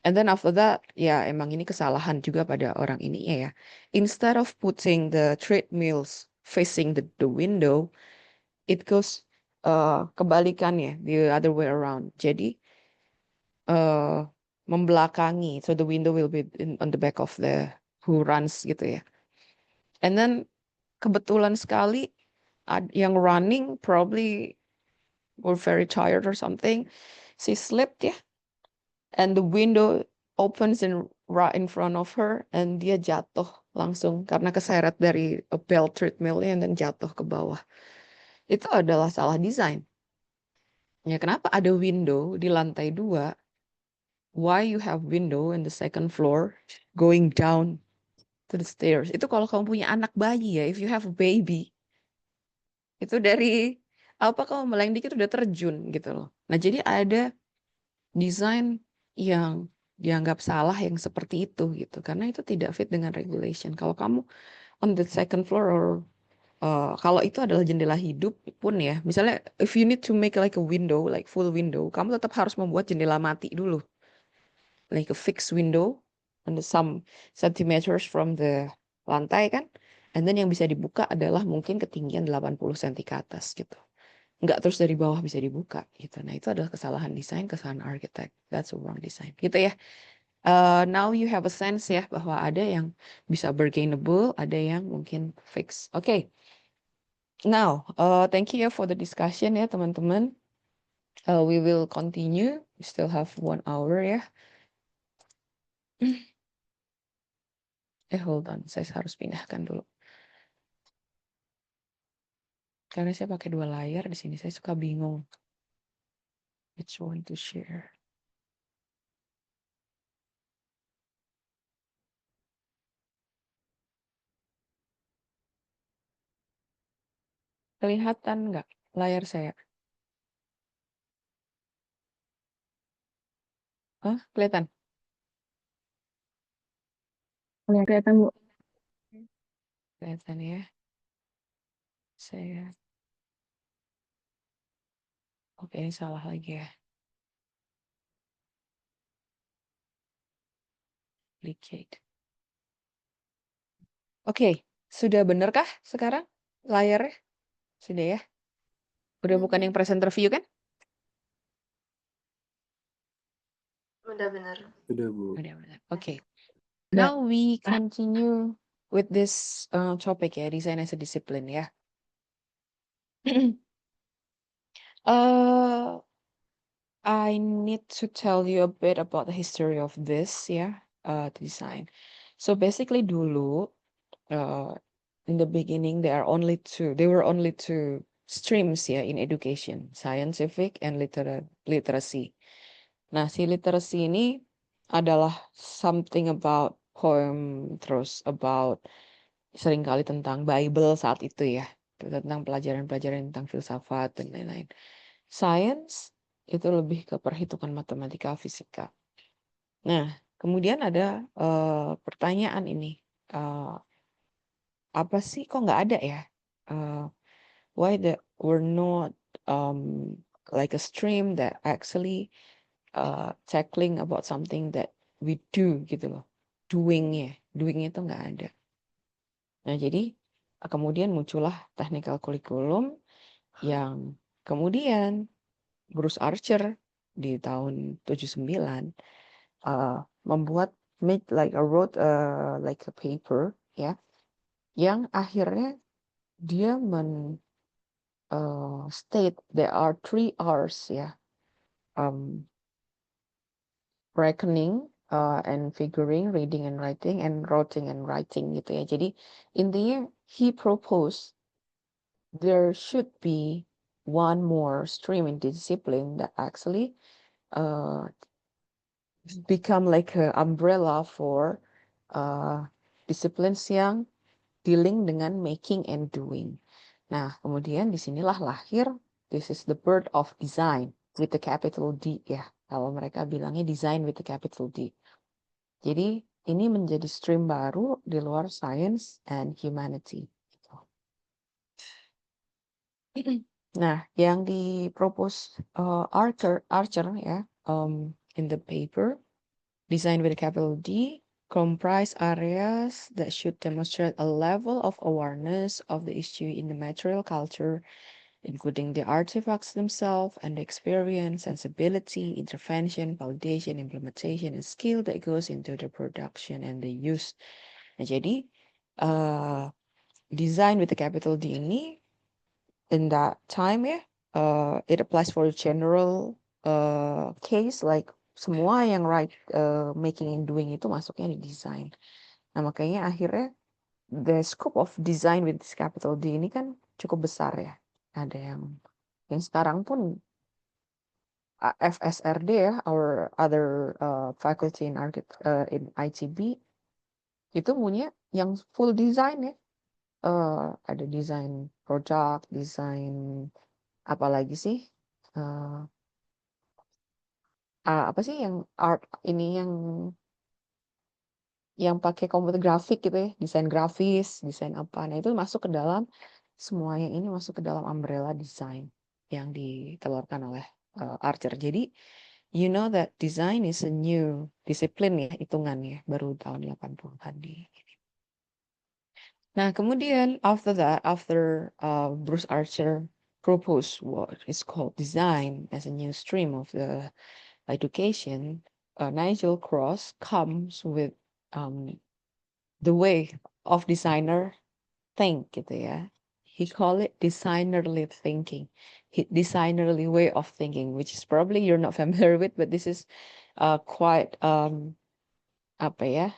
And then after that, ya emang ini kesalahan juga pada orang ini ya. Instead of putting the treadmills facing the window, it goes kebalikannya, the other way around. Jadi membelakangi, so the window will be on the back of the who runs gitu ya. And then kebetulan sekali yang running probably were very tired or something. She slipped ya, and the window opens right in front of her, and dia jatuh langsung karena keseret dari a belt treadmill and then jatuh ke bawah. Itu adalah salah desain. Ya kenapa ada window di lantai 2? Why you have window in the second floor going down to the stairs? Itu kalau kamu punya anak bayi ya, if you have a baby, itu dari apa kamu meleng dikit udah terjun gitu loh. Nah jadi ada desain yang dianggap salah yang seperti itu gitu, karena itu tidak fit dengan regulation. Kalau kamu on the second floor or kalau itu adalah jendela hidup pun ya, misalnya if you need to make like a window, like full window, kamu tetap harus membuat jendela mati dulu, like a fixed window and some centimeters from the lantai kan, and then yang bisa dibuka adalah mungkin ketinggian 80 cm ke atas gitu, nggak terus dari bawah bisa dibuka gitu. Nah itu adalah kesalahan desain, kesalahan arsitek, that's a wrong design gitu ya. Now you have a sense ya bahwa ada yang bisa bergainable, ada yang mungkin fix. Okay. Now, thank you for the discussion ya teman-teman. We will continue. We still have 1 hour ya. Hold on, saya harus pindahkan dulu. Karena saya pakai 2 layar di sini, saya suka bingung. Which one to share? Kelihatan nggak layar saya? Kelihatan? Kelihatan, Bu. Kelihatan ya. Saya. Oke, ini salah lagi ya. Duplicate. Oke, sudah benarkah sekarang layarnya? Sudah ya? Udah bukan yang presenter view kan? Udah benar. Udah, Bu. Udah benar. Oke. Now we continue with this topic ya, design as a discipline ya. I need to tell you a bit about the history of this ya, design. So basically dulu in the beginning there were only two streams ya in education, scientific and literacy. Nah, si literacy ini adalah something about poem, terus about seringkali tentang Bible saat itu ya, tentang pelajaran-pelajaran tentang filsafat dan lain-lain. Science itu lebih ke perhitungan matematika, fisika. Nah, kemudian ada pertanyaan ini, apa sih kok nggak ada ya? Why we're not like a stream that actually tackling about something that we do gitu loh, doingnya itu nggak ada. Nah jadi kemudian muncullah technical curriculum yang kemudian Bruce Archer di tahun 79 membuat wrote like a paper ya, yang akhirnya dia state there are 3 R's ya, reckoning and figuring, reading and writing, and writing and writing gitu ya. Jadi intinya he proposed there should be one more stream in discipline that actually become like an umbrella for disciplines yang dealing dengan making and doing. Nah, kemudian disinilah lahir this is the birth of design with the capital D ya. Kalau mereka bilangnya design with the capital D. Jadi ini menjadi stream baru di luar science and humanity. Nah, yang dipropose Archer ya in the paper, design with a capital D, comprise areas that should demonstrate a level of awareness of the issue in the material culture, including the artifacts themselves and the experience, sensibility, intervention, validation, implementation, and skill that goes into the production and the use. Nah, jadi design with a capital D ini in that time ya, it applies for general case like semua yang making and doing itu masuknya di design. Nah, makanya akhirnya the scope of design with this capital D ini kan cukup besar ya. Ada yang sekarang pun FSRD ya, or other faculty in ITB itu punya yang full design ya. Ada desain produk, desain apa lagi sih? Apa sih yang art ini yang pakai komputer grafik gitu ya, desain grafis, desain apa. Nah, itu masuk ke dalam semua yang ini masuk ke dalam umbrella design yang ditelurkan oleh Archer. Jadi you know that design is a new discipline ya, hitungannya baru tahun 80-an di. Nah, kemudian after Bruce Archer proposed what is called design as a new stream of the education, Nigel Cross comes with the way of designer think gitu ya. He call it designerly thinking, designerly way of thinking, which is probably you're not familiar with, but this is quite apa ya,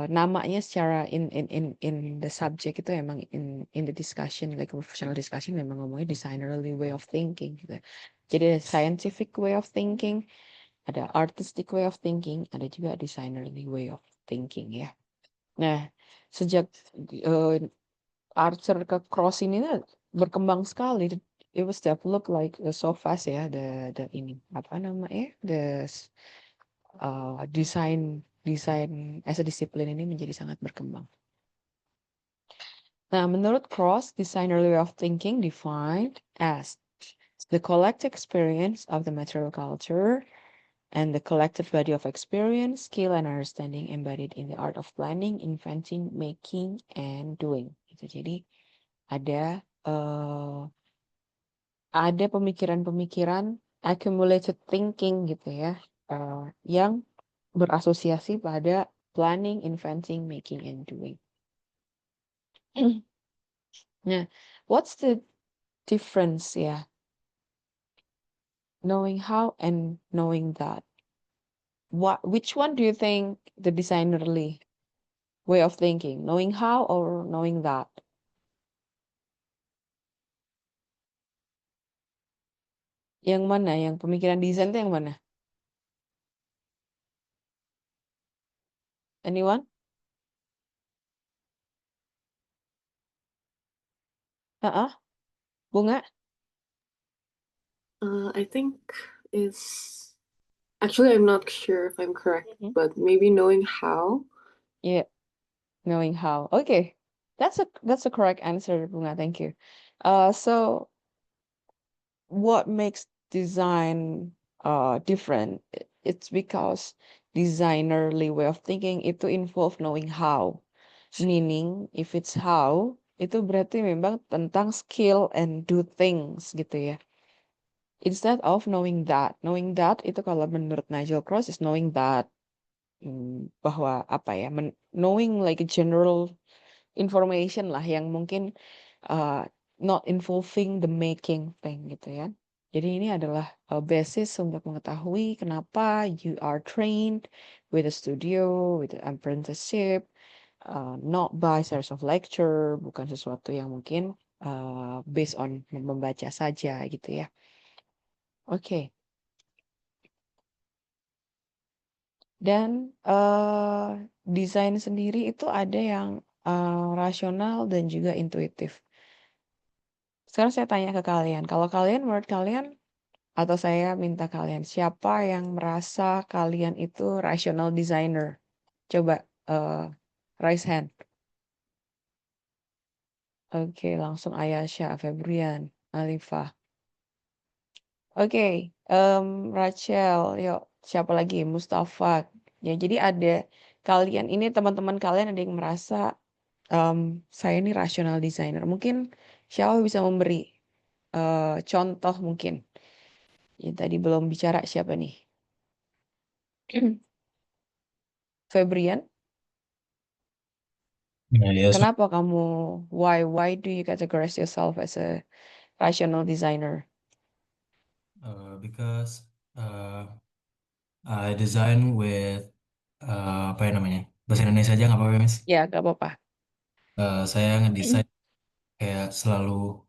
namanya secara in the subject itu emang in the discussion like professional discussion memang ngomongnya designerly way of thinking gitu. Jadi ada scientific way of thinking, ada artistic way of thinking, ada juga designerly way of thinking ya. Nah, sejak Archer ke Cross ini berkembang sekali. It was developed like so fast ya, the ini apa namanya, the design as a discipline ini menjadi sangat berkembang. Nah, menurut Cross, designerly way of thinking defined as the collective experience of the material culture and the collective body of experience, skill, and understanding embodied in the art of planning, inventing, making, and doing. Gitu. Jadi ada pemikiran-pemikiran accumulated thinking gitu ya, yang berasosiasi pada planning, inventing, making, and doing. Nah, what's the difference ya? Knowing how and knowing that. Which one do you think the designerly way of thinking? Knowing how or knowing that? Yang mana? Yang pemikiran desain itu yang mana? Anyone? Bunga? I think is actually I'm not sure if I'm correct, but maybe knowing how. Yeah, knowing how. Okay, that's a correct answer, Bunga. Thank you. So what makes design different? It's because designerly way of thinking itu involve knowing how. Meaning, if it's how, itu berarti memang tentang skill and do things gitu ya. Instead of knowing that itu kalau menurut Nigel Cross is knowing that bahwa apa ya, knowing like a general information lah yang mungkin not involving the making thing gitu ya. Jadi ini adalah basis untuk mengetahui kenapa you are trained with a studio, with an apprenticeship, not by series of lecture, bukan sesuatu yang mungkin based on membaca saja gitu ya. Oke. Dan desain sendiri itu ada yang rasional dan juga intuitif. Sekarang saya tanya ke kalian, kalau kalian, menurut kalian, atau saya minta kalian, siapa yang merasa kalian itu rational designer? Coba raise hand. Oke, langsung Ayasha, Febrian. Alifah. Oke, Rachel, yuk siapa lagi? Mustafa. Ya, jadi ada kalian ini teman-teman kalian ada yang merasa saya ini rational designer. Mungkin siapa bisa memberi contoh mungkin. Ya, tadi belum bicara siapa nih? Febrian, Yes, kenapa kamu why do you categorize yourself as a rational designer? because I design with apa ya namanya? Bahasa Indonesia aja nggak apa-apa, ya, Miss. Ya, gak apa-apa. Saya ngedesain kayak selalu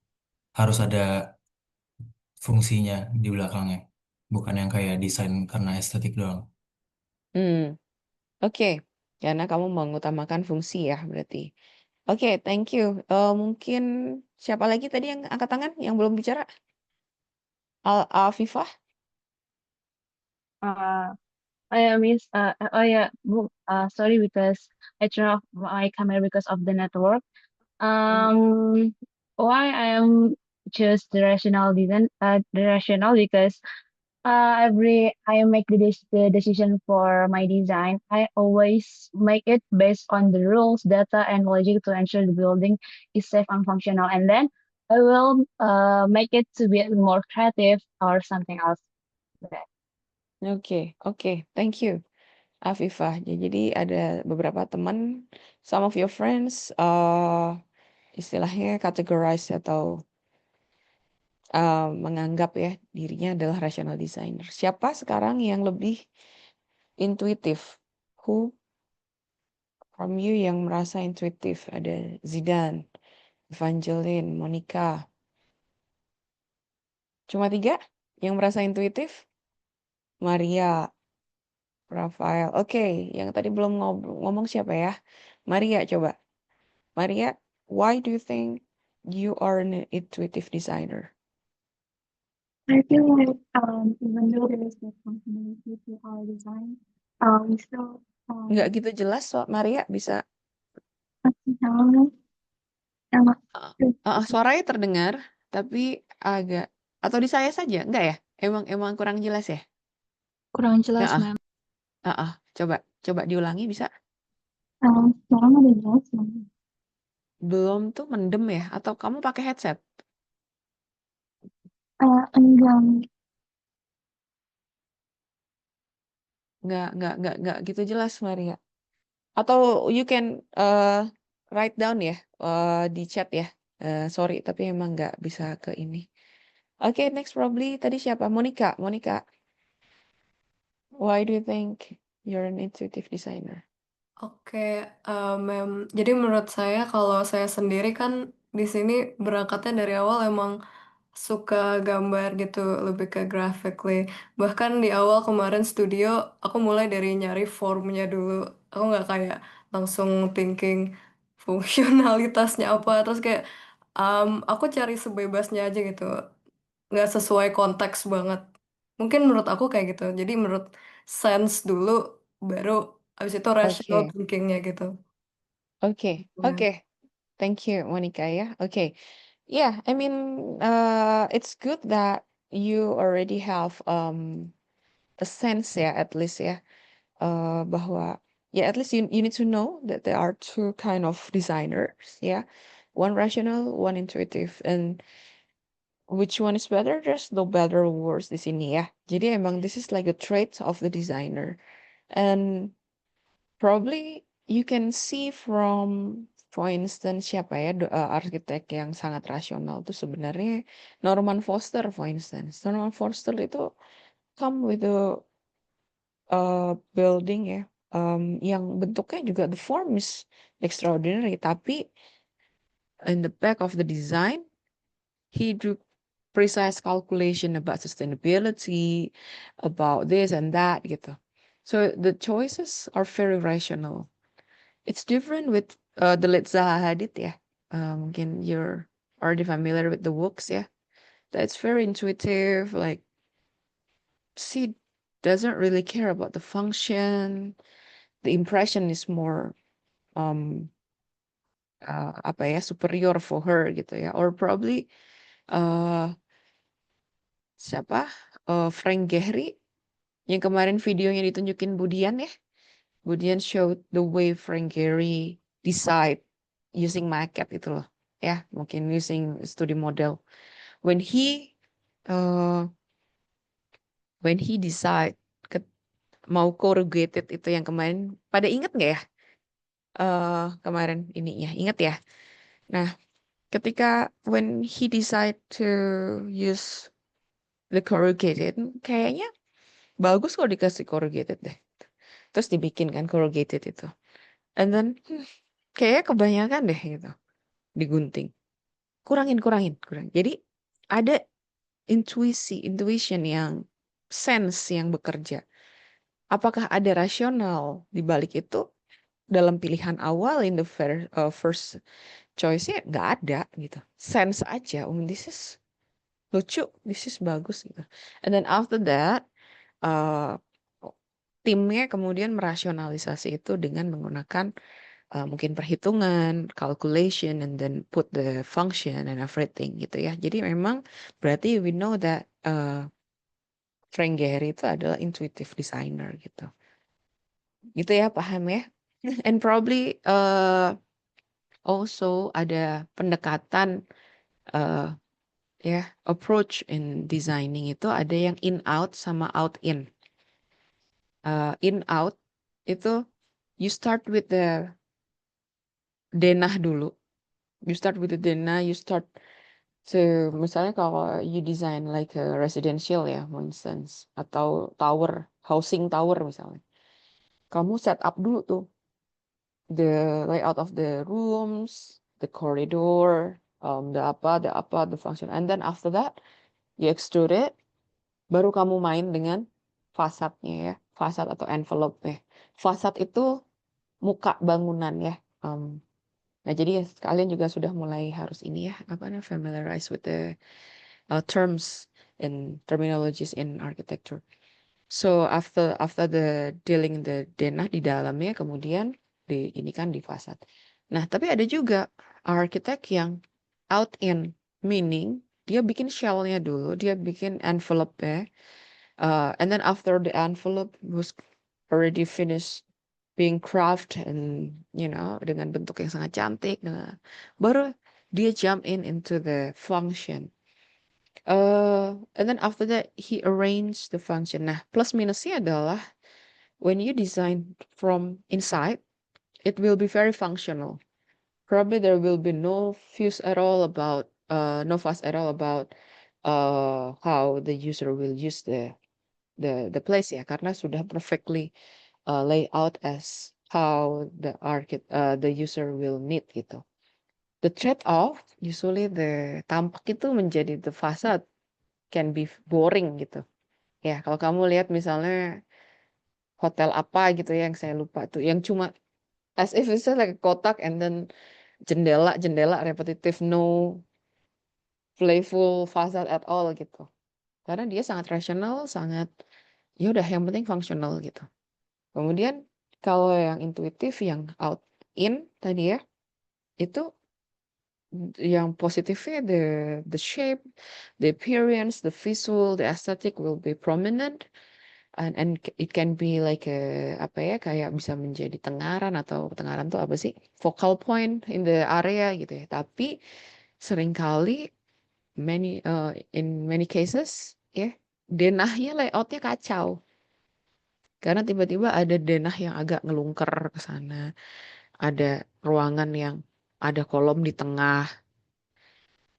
harus ada fungsinya di belakangnya, bukan yang kayak desain karena estetik doang. Oke, karena kamu mengutamakan fungsi ya berarti. Oke, thank you. Mungkin siapa lagi tadi yang angkat tangan yang belum bicara? Afifah? Uh, I miss oh yeah, sorry because I turned off my camera because of the network. Why I am choose the rational because every I make the decision for my design, I always make it based on the rules, data, and logic to ensure the building is safe and functional. And then I will make it to be more creative or something else. Oke, thank you, Afifah. Ya, jadi ada beberapa teman, some of your friends, istilahnya categorize atau menganggap ya dirinya adalah rational designer. Siapa sekarang yang lebih intuitif? Who from you yang merasa intuitif? Ada Zidan, Evangeline, Monica. Cuma 3 yang merasa intuitif? Maria, Rafael. Oke, yang tadi belum ngomong siapa ya? Maria, coba. Maria, why do you think you are an intuitive designer? I feel like even though there is responsibility to our design, we still Nggak gitu jelas, so Maria bisa. know Suaranya terdengar, tapi agak atau di saya saja? Enggak ya? Emang kurang jelas ya? kurang jelas, Heeh. ma'am. Coba diulangi bisa? Sekarang ada jelas, ma'am. Belum tuh mendem ya? Atau kamu pakai headset? Enggak. Nggak gitu jelas, Maria. Atau you can write down ya di chat ya. Sorry, tapi emang nggak bisa ke ini. Oke, next probably tadi siapa? Monica. Why do you think you're an intuitive designer? Oke, jadi menurut saya kalau saya sendiri kan di sini berangkatnya dari awal emang suka gambar gitu, lebih ke graphically. Bahkan di awal kemarin studio, aku mulai dari nyari formnya dulu. Aku nggak kayak langsung thinking fungsionalitasnya apa, terus kayak aku cari sebebasnya aja gitu, nggak sesuai konteks banget. Mungkin menurut aku kayak gitu. Jadi menurut sense dulu, baru abis itu rational Oke. thinkingnya gitu. Oke. Thank you, Monica ya. Oke. Yeah, I mean, it's good that you already have a sense ya, at least ya, bahwa ya at least you need to know that there are two kind of designers ya, one rational, one intuitive, and which one is better? There's no better or worse di sini ya. Jadi emang this is like a trait of the designer, and probably you can see from, for instance, siapa ya arsitek yang sangat rasional tuh sebenarnya Norman Foster, for instance. Norman Foster itu come with a building ya, yang bentuknya juga the form is extraordinary, tapi in the back of the design, he do precise calculation about sustainability, about this and that gitu. So the choices are very rational. It's different with the late Zaha Hadid ya. Mungkin you're already familiar with the works ya. That's very intuitive. Like she doesn't really care about the function. The impression is more apa ya superior for her gitu ya. Or probably eh siapa? Frank Gehry yang kemarin videonya ditunjukin Budian ya. Budian showed the way Frank Gehry decide using maquette itu loh. Ya, mungkin using studi model. When he decide mau corrugated itu yang kemarin, pada inget nggak ya? Kemarin ininya, inget ya? Nah, ketika when he decide to use the corrugated, kayaknya bagus kalau dikasih corrugated deh. Terus dibikin kan corrugated itu. And then kayaknya kebanyakan deh gitu. Digunting. Kurangin. Jadi ada intuition yang sense yang bekerja. Apakah ada rasional di balik itu? Dalam pilihan awal in the first choice-nya nggak ada gitu. Sense aja, this is lucu, this is bagus gitu. And then after that, timnya kemudian merasionalisasi itu dengan menggunakan mungkin perhitungan, calculation, and then put the function and everything gitu ya. Jadi memang berarti we know that Frank Gehry itu adalah intuitive designer gitu. Gitu ya, paham ya? And probably also ada pendekatan approach in designing itu ada yang in out sama out in. In out itu you start with the denah dulu. You start with the denah, you start to misalnya kalau you design like a residential ya, for instance, atau tower, housing tower misalnya. Kamu set up dulu tuh the layout of the rooms, the corridor, the function, and then after that you extrude it, baru kamu main dengan fasadnya ya, fasad atau envelope ya. Fasad itu muka bangunan ya. Nah jadi kalian juga sudah mulai harus ini ya, familiarize with the terms and terminologies in architecture. So after the dealing the denah di dalamnya, kemudian ini kan di fasad. Nah, tapi ada juga arsitek yang out in, meaning dia bikin shell-nya dulu, dia bikin envelope-nya, and then after the envelope was already finished being craft and dengan bentuk yang sangat cantik, baru dia jump into the function. And then after that he arranged the function. Nah, plus minusnya adalah when you design from inside, it will be very functional. Probably there will be no fuss at all about how the user will use the place ya, karena sudah perfectly laid out as how the user will need gitu. The trade-off usually the tampak itu menjadi the facade can be boring gitu. Ya, kalau kamu lihat misalnya hotel apa gitu ya, yang saya lupa tuh, yang cuma as if it's like a kotak and then jendela repetitive, no playful facade at all gitu. Karena dia sangat rasional, sangat ya udah yang penting fungsional gitu. Kemudian kalau yang intuitif, yang out in tadi ya, itu yang positifnya the shape, the appearance, the visual, the aesthetic will be prominent. And it can be like kayak bisa menjadi tengaran, atau tengaran tuh apa sih, focal point in the area gitu ya. Tapi seringkali in many cases ya, denahnya layoutnya kacau karena tiba-tiba ada denah yang agak ngelungker ke sana, ada ruangan yang ada kolom di tengah,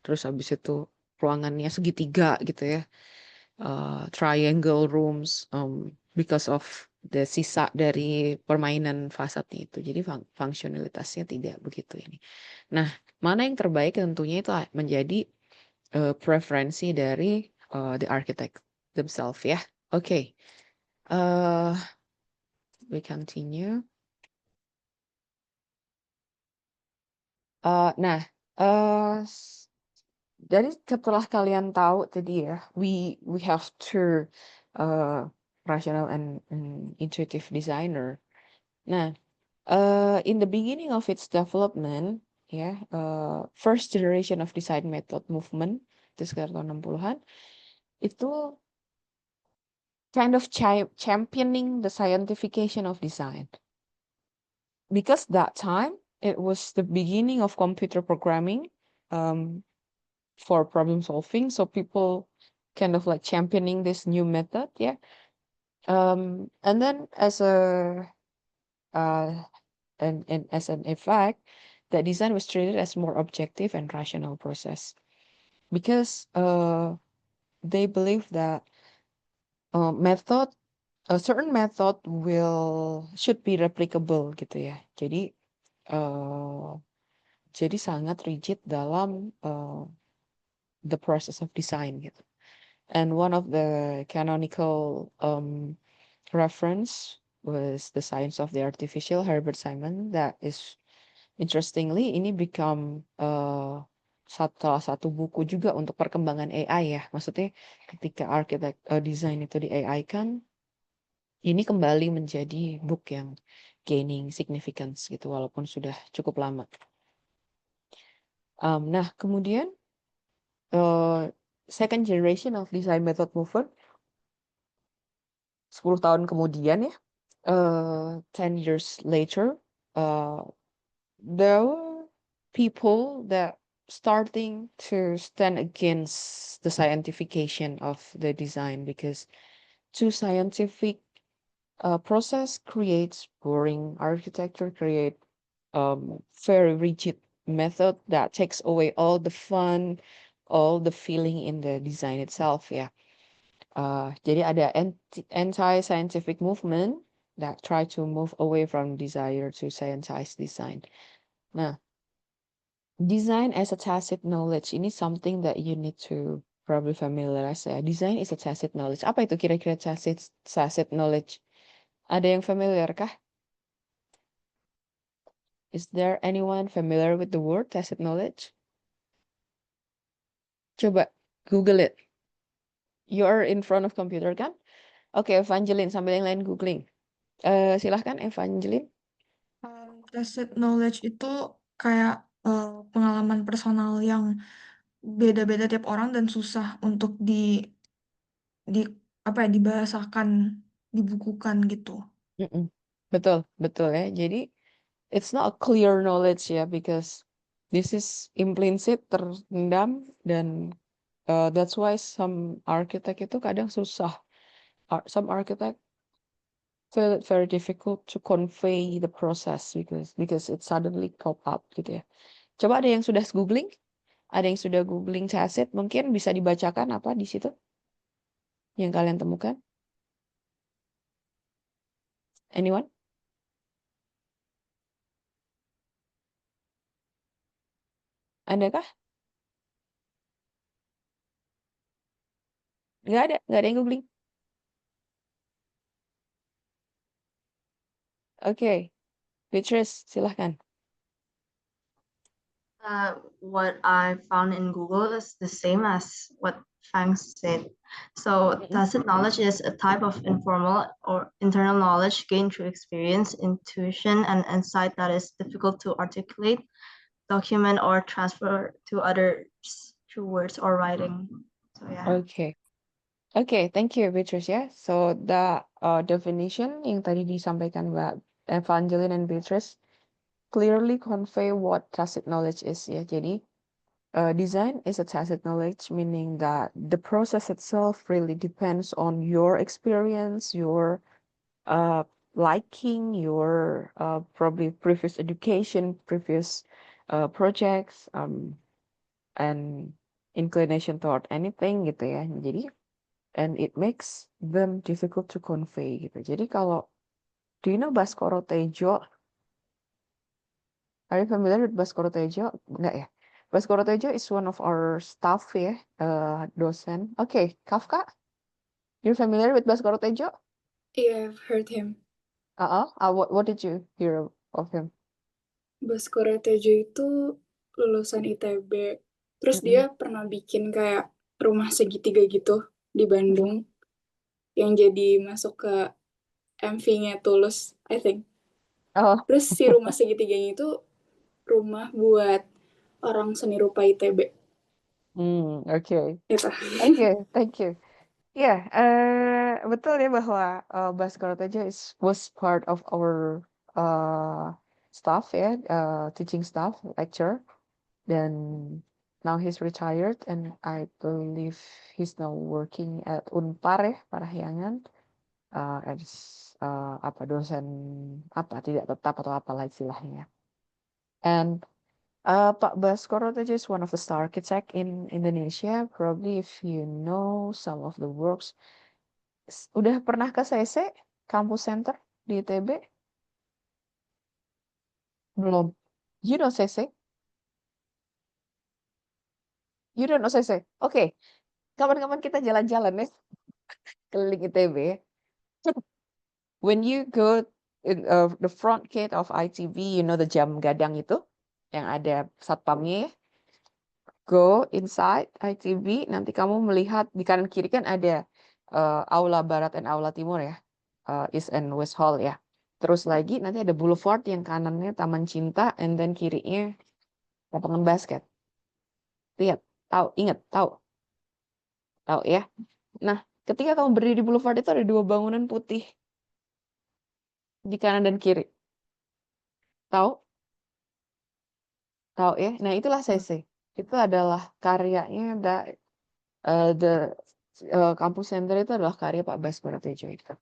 terus habis itu ruangannya segitiga gitu ya. Triangle rooms because of the sisa dari permainan fasadnya itu. Jadi fungsionalitasnya tidak begitu ini. Nah, mana yang terbaik tentunya itu menjadi preferensi dari the architect themselves ya. Oke. We continue. Nah, jadi setelah kalian tahu tadi ya, we have two rational and intuitive designer. Nah, in the beginning of its development, first generation of design method movement itu sekitar tahun 60-an, itu kind of championing the scientification of design. Because that time it was the beginning of computer programming for problem solving. So people kind of like championing this new method, yeah. And then as an effect, that design was treated as more objective and rational process because they believe that a certain method should be replicable gitu ya. Jadi sangat rigid dalam the process of design gitu. And one of the canonical reference was The Science of the Artificial, Herbert Simon. That is interestingly ini become salah satu buku juga untuk perkembangan AI ya. Maksudnya ketika desain itu di AI kan, ini kembali menjadi book yang gaining significance gitu walaupun sudah cukup lama. Nah kemudian second generation of design method movement 10 tahun kemudian ya, 10 years later, there were people that starting to stand against the scientification of the design because too scientific process creates boring architecture, create very rigid method that takes away all the fun, all the feeling in the design itself ya. Jadi ada anti-scientific movement that try to move away from desire to scientize design. Nah, design as a tacit knowledge ini something that you need to probably familiarize ya. Design is a tacit knowledge. Apa itu kira-kira tacit knowledge? Ada yang familiar kah? Is there anyone familiar with the word tacit knowledge? Coba Google it. You're in front of computer kan? Oke, Evangeline sambil yang lain googling. Silahkan Evangeline. Tacit knowledge itu kayak pengalaman personal yang beda-beda tiap orang dan susah untuk dibahasakan, dibukukan gitu. Betul ya. Jadi it's not a clear knowledge ya because this is implicit, terendam, dan that's why some architect itu kadang susah. Some architect feel it very difficult to convey the process because it suddenly pop up gitu ya. Coba ada yang sudah googling? Ada yang sudah googling tacit? Mungkin bisa dibacakan apa di situ yang kalian temukan? Anyone? Ada kah? Nggak ada yang googling. Oke, Beatrice, silahkan. What I found in Google is the same as what Fang said. So tacit knowledge is a type of informal or internal knowledge gained through experience, intuition, and insight that is difficult to articulate, document, or transfer to others through words or writing. So yeah. Okay, thank you Beatrice ya. So the definition yang tadi disampaikan Mbak Evangeline and Beatrice clearly convey what tacit knowledge is ya. Jadi design is a tacit knowledge, meaning that the process itself really depends on your experience, your liking, your probably previous education, previous projects, and inclination toward anything gitu ya. Jadi and it makes them difficult to convey gitu. Jadi kalau do you know Baskoro Tejo? Are you familiar with Baskoro Tejo? Enggak ya? Baskoro Tejo is one of our staff ya, dosen. Okay, Kafka, you're familiar with Baskoro Tejo? Yeah, I've heard him. What did you hear of him? Baskoro Tejo itu lulusan ITB. Terus dia pernah bikin kayak rumah segitiga gitu di Bandung yang jadi masuk ke MV-nya Tulus, I think. Terus si rumah segitiganya itu rumah buat orang seni rupa ITB. Oke. Gitu. Oke, thank you. Ya, betul ya bahwa Baskoro Tejo was part of our staff ya, teaching staff, lecturer, dan now he's retired and I believe he's now working at Unpar ya, Parahyangan, as apa dosen apa tidak tetap atau apalah istilahnya. And Pak Baskoro Tejo is one of the star architect in Indonesia. Probably if you know some of the works. Udah pernah ke CC Campus Center di ITB? Belum. You know CC? You don't know CC? Oke. Kapan-kapan kita jalan-jalan ya keliling ITB. When you go in the front gate of ITB, you know the jam gadang itu yang ada satpamnya ya. Go inside ITB, nanti kamu melihat di kanan kiri kan ada aula barat dan aula timur ya. East and West Hall ya. Terus lagi nanti ada boulevard yang kanannya Taman Cinta and then kirinya lapangan basket. Lihat, ingat, tahu ya. Nah, ketika kamu berdiri di boulevard itu ada dua bangunan putih di kanan dan kiri. Tahu? Tahu ya. Nah, itulah CC. Itu adalah karyanya the Campus Center itu adalah karya Pak Baskoro Tejo itu.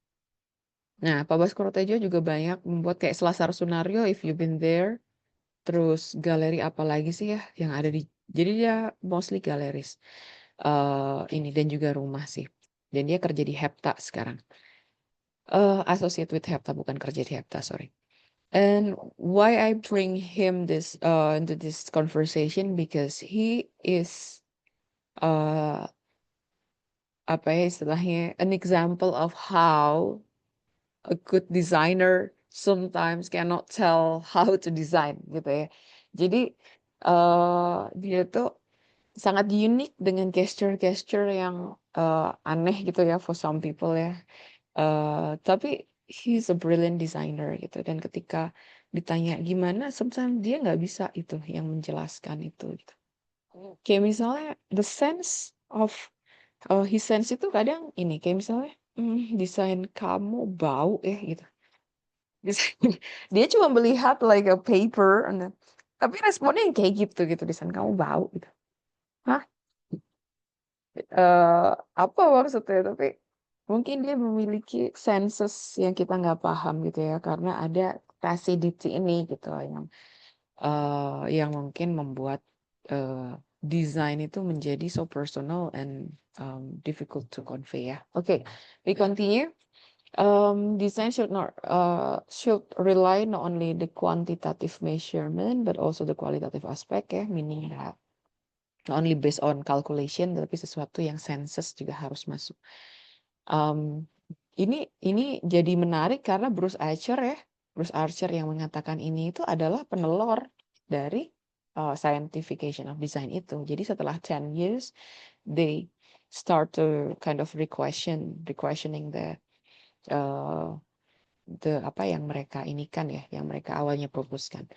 Nah, Pak Baskoro Tejo juga banyak membuat kayak Selasar Sunario, if you've been there. Terus galeri apa lagi sih ya yang ada jadi dia mostly galeris. Ini dan juga rumah sih. Dan dia kerja di Hepta sekarang. Associate with Hepta, bukan kerja di Hepta, sorry. And why I bring him this into this conversation because he is apa ya istilahnya an example of how a good designer sometimes cannot tell how to design gitu ya. Jadi dia tuh sangat unik dengan gesture-gesture yang aneh gitu ya for some people ya. Tapi he's a brilliant designer gitu dan ketika ditanya gimana, sometimes dia nggak bisa itu yang menjelaskan itu. Gitu. Kayak misalnya the sense of his sense itu kadang ini kayak misalnya desain kamu bau ya gitu. Dia cuma melihat like a paper, tapi responnya yang kayak gitu desain kamu bau gitu. Hah? Apa maksudnya? Tapi mungkin dia memiliki senses yang kita nggak paham gitu ya, karena ada acidity ini gitu yang mungkin membuat desain itu menjadi so personal and difficult to convey ya. Okay, we continue. Design should rely not only the quantitative measurement but also the qualitative aspect ya, meaning that not only based on calculation tapi sesuatu yang senses juga harus masuk. Ini jadi menarik karena Bruce Archer yang mengatakan ini itu adalah penelor dari scientification of design itu. Jadi setelah 10 years they start to kind of questioning the apa yang mereka inikan ya, yang mereka awalnya proposkan.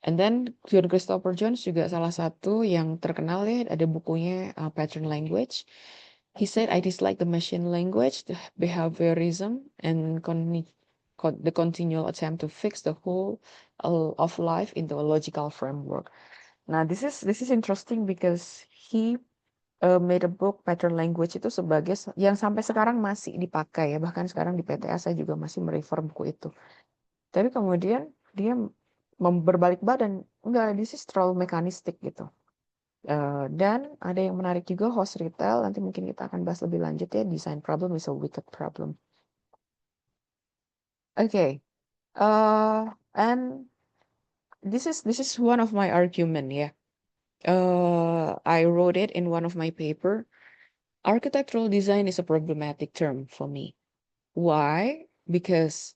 And then John Christopher Jones juga salah satu yang terkenal ya, ada bukunya Pattern Language. He said, I dislike the machine language, the behaviorism, and the continual attempt to fix the whole of life into a logical framework. Nah, this is interesting because he made a book Pattern Language itu sebagai yang sampai sekarang masih dipakai ya, bahkan sekarang di PTA saya juga masih merefer buku itu. Tapi kemudian dia berbalik badan, enggak, this is terlalu mekanistik gitu. Dan ada yang menarik juga host retail, nanti mungkin kita akan bahas lebih lanjut ya, design problem is a wicked problem. Okay, and this is one of my argument ya. I wrote it in one of my paper. Architectural design is a problematic term for me. Why? Because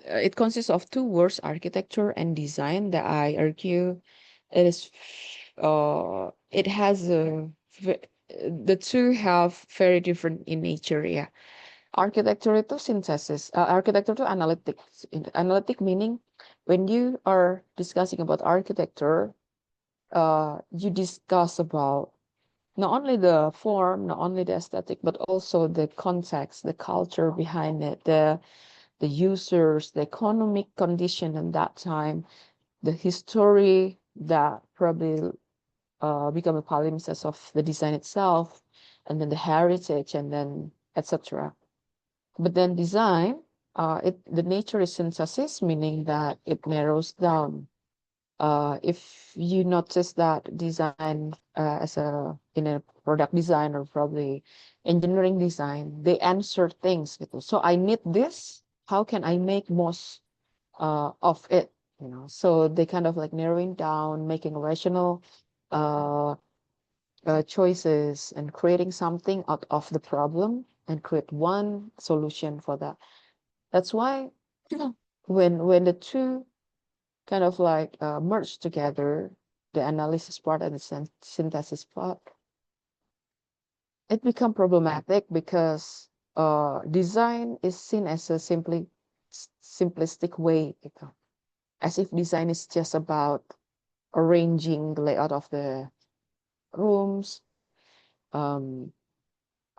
it consists of two words, architecture and design, that I argue it has the two have very different in nature ya. Architecture itu synthesis, architecture itu analytic meaning when you are discussing about architecture, you discuss about not only the form, not only the aesthetic, but also the context, the culture behind it, the users, the economic condition at that time, the history that probably become a palimpsest of the design itself, and then the heritage, and then etc. But then design, the nature is synthesis, meaning that it narrows down. If you notice that design in a product design or probably engineering design, they answer things gitu. So I need this. How can I make most of it? You know, so they kind of like narrowing down, making rational choices and creating something out of the problem and create one solution for that. That's why when the two kind of like merge together, the analysis part and the synthesis part, it become problematic because design is seen as a simplistic way, gitu. As if design is just about arranging the layout of the rooms,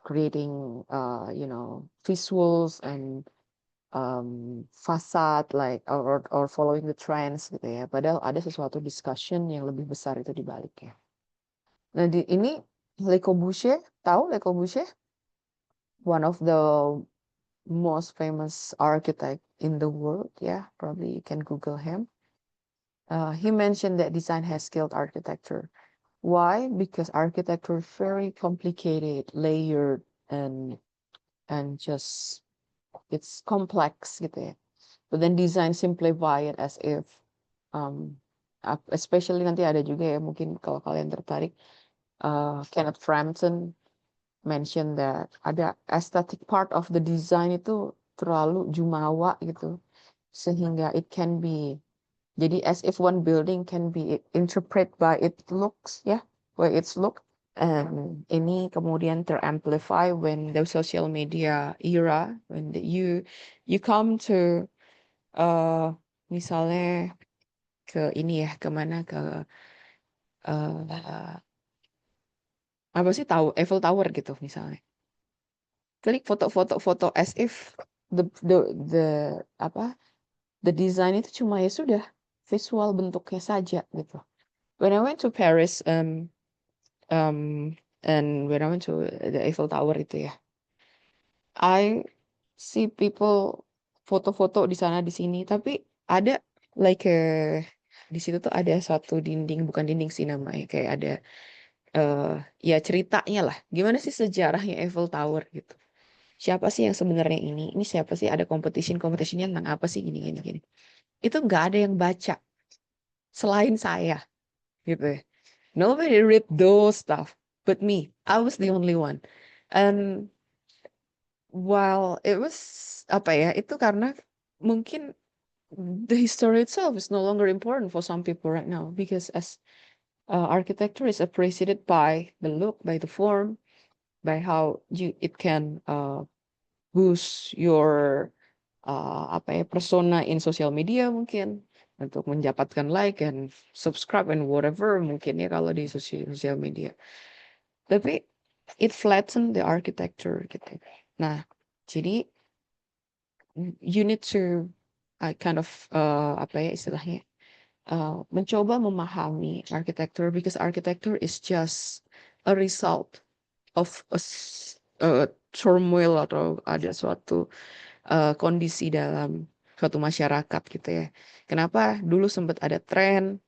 creating visuals and facade like or following the trends gitu ya. Padahal ada sesuatu discussion yang lebih besar itu di baliknya. Nah, ini Le Corbusier, tahu Le Corbusier? One of the most famous architect in the world, yeah, probably you can Google him. He mentioned that design has skilled architecture. Why? Because architecture is very complicated, layered, and just it's complex gitu ya. But then design simplify it as if, especially nanti ada juga ya mungkin kalau kalian tertarik, Kenneth Frampton mention that ada aesthetic part of the design itu terlalu jumawa gitu, sehingga it can be, jadi as if one building can be interpreted by its looks, ya, by its look. And ini kemudian teramplify when the social media era, when you come to misalnya ke ini ya, kemana ke apa sih tahu Eiffel Tower gitu misalnya. Klik foto-foto as if the design itu cuma ya sudah visual bentuknya saja gitu. When I went to Paris and when I went to the Eiffel Tower itu ya, I see people foto-foto di sana di sini, tapi ada like di situ tuh ada satu dinding, bukan dinding sih namanya, kayak ada ya ceritanya lah. Gimana sih sejarahnya Eiffel Tower gitu. Siapa sih yang sebenarnya ini? Ini siapa sih? Ada competitionnya tentang apa sih gini. Itu nggak ada yang baca selain saya gitu ya. Nobody read those stuff but me. I was the only one. And while it was apa ya, itu karena mungkin the history itself is no longer important for some people right now because as architecture is appreciated by the look, by the form, by how it can boost your persona in social media mungkin untuk mendapatkan like and subscribe and whatever mungkin ya kalau di social media. Tapi it flatten the architecture gitu. Nah, jadi you need to kind of istilahnya mencoba memahami architecture because architecture is just a result of a turmoil atau ada suatu kondisi dalam suatu masyarakat gitu ya. Kenapa dulu sempat ada tren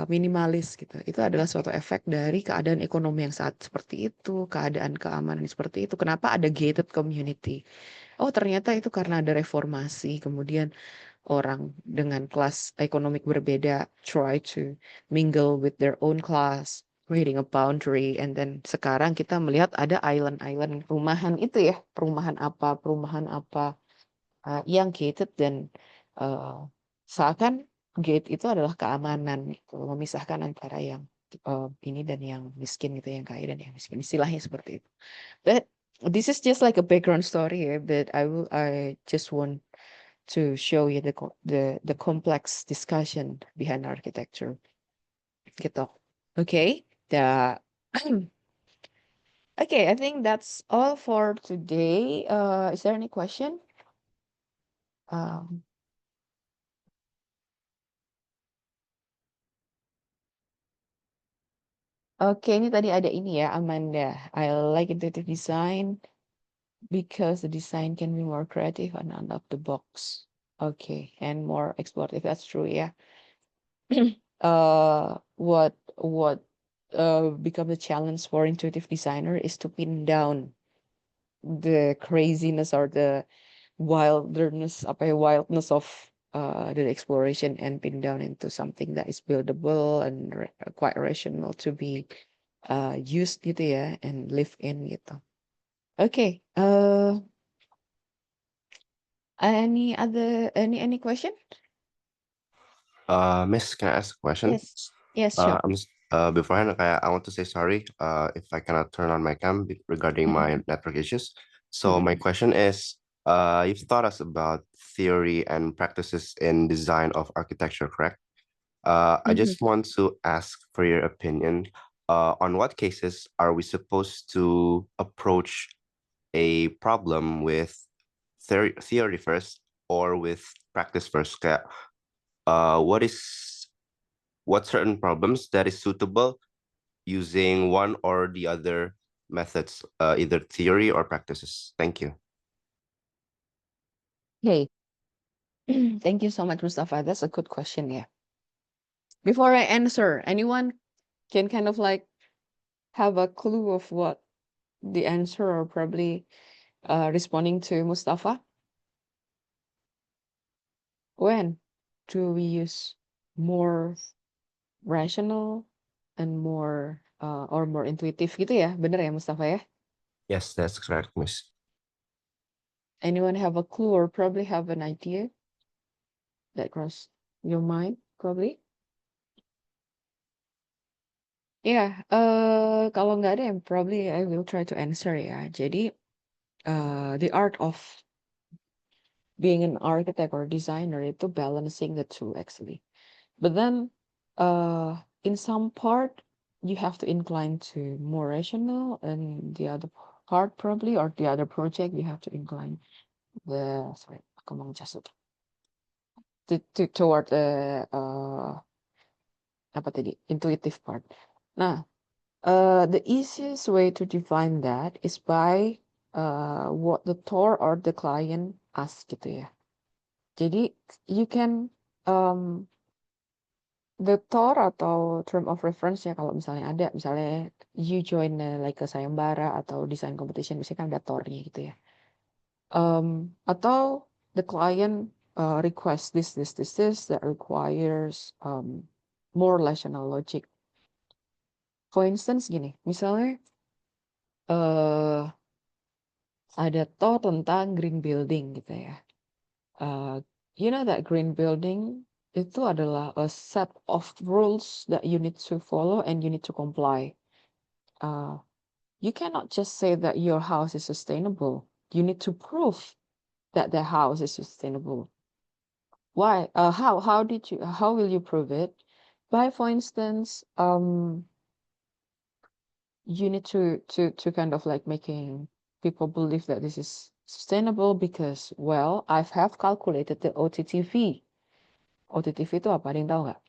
minimalis gitu. Itu adalah suatu efek dari keadaan ekonomi yang saat seperti itu, keadaan keamanan seperti itu. Kenapa ada gated community? Oh, ternyata itu karena ada reformasi. Kemudian orang dengan kelas ekonomi berbeda try to mingle with their own class, creating a boundary, and then sekarang kita melihat ada island-island perumahan itu ya, perumahan apa yang gated dan seakan gate itu adalah keamanan gitu, memisahkan antara yang ini dan yang miskin gitu, yang kaya dan yang miskin, istilahnya seperti itu. But this is just like a background story ya, but I just want to show you the complex discussion behind architecture gitu. Okay. Okay, I think that's all for today. Is there any question? Um, Oke, ini tadi ada ini ya, Amanda. I like intuitive design because the design can be more creative and out of the box. Okay, and more explorative. That's true, yeah. What becomes a challenge for intuitive designer is to pin down the craziness or the wildness of the exploration and pin down into something that is buildable and quite rational to be used gitu ya and live in gitu. Okay. Any question? Miss, can I ask a question? Yes, sure. Beforehand, I want to say sorry if I cannot turn on my cam regarding my network issues. So my question is, you've taught us about theory and practices in design of architecture, correct? I just want to ask for your opinion on what cases are we supposed to approach a problem with theory first or with practice first? Kayak, what certain problems that is suitable using one or the other methods, either theory or practices? Thank you. Okay. Thank you so much, Mustafa. That's a good question, yeah. Before I answer, anyone can kind of like have a clue of what the answer or probably responding to Mustafa? When do we use more rational and more or more intuitive gitu ya? Bener ya Mustafa ya? Yes, that's correct, Miss. Anyone have a clue or probably have an idea that cross your mind probably? Ya, kalau nggak ada, probably I will try to answer ya. Jadi, the art of being an architect or designer itu balancing the two actually. But then, in some part, you have to incline to more rational, and the other part probably, or the other project, you have to incline aku mau jasut toward the apa tadi intuitive part. Nah, the easiest way to define that is by what the author or the client ask gitu ya. Jadi you can the author atau term of reference ya kalau misalnya ada, misalnya you join like a sayembara atau design competition, biasanya kan ada authornya gitu ya. Atau the client request this that requires more rational logic. For instance gini, misalnya ada thought tentang green building gitu ya. You know that green building itu adalah a set of rules that you need to follow and you need to comply. You cannot just say that your house is sustainable. You need to prove that the house is sustainable. Why? How will you prove it? By, for instance, you need to kind of like making people believe that this is sustainable because, well, I have calculated the OTTV. OTTV itu apa? Ada yang tahu nggak?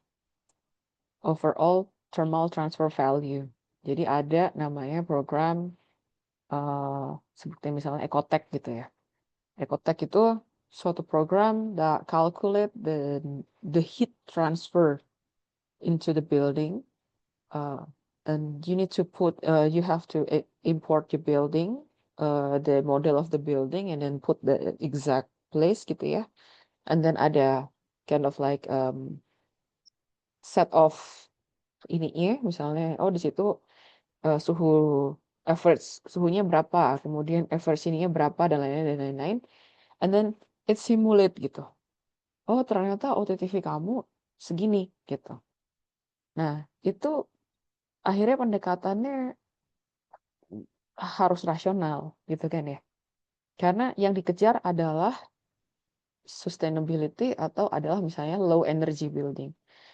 Overall thermal transfer value. Jadi ada namanya program seperti misalnya Ecotech gitu ya. Ecotech itu suatu program that calculate the heat transfer into the building, and you need to you have to import the building, the model of the building, and then put the exact place gitu ya. And then ada kind of like set of ininya, misalnya di situ suhu average suhunya berapa, kemudian average ininya berapa dan lain-lain, and then it simulate gitu. Oh ternyata OTTV kamu segini gitu. Nah itu akhirnya pendekatannya harus rasional gitu kan ya. Karena yang dikejar adalah sustainability atau adalah misalnya low energy building.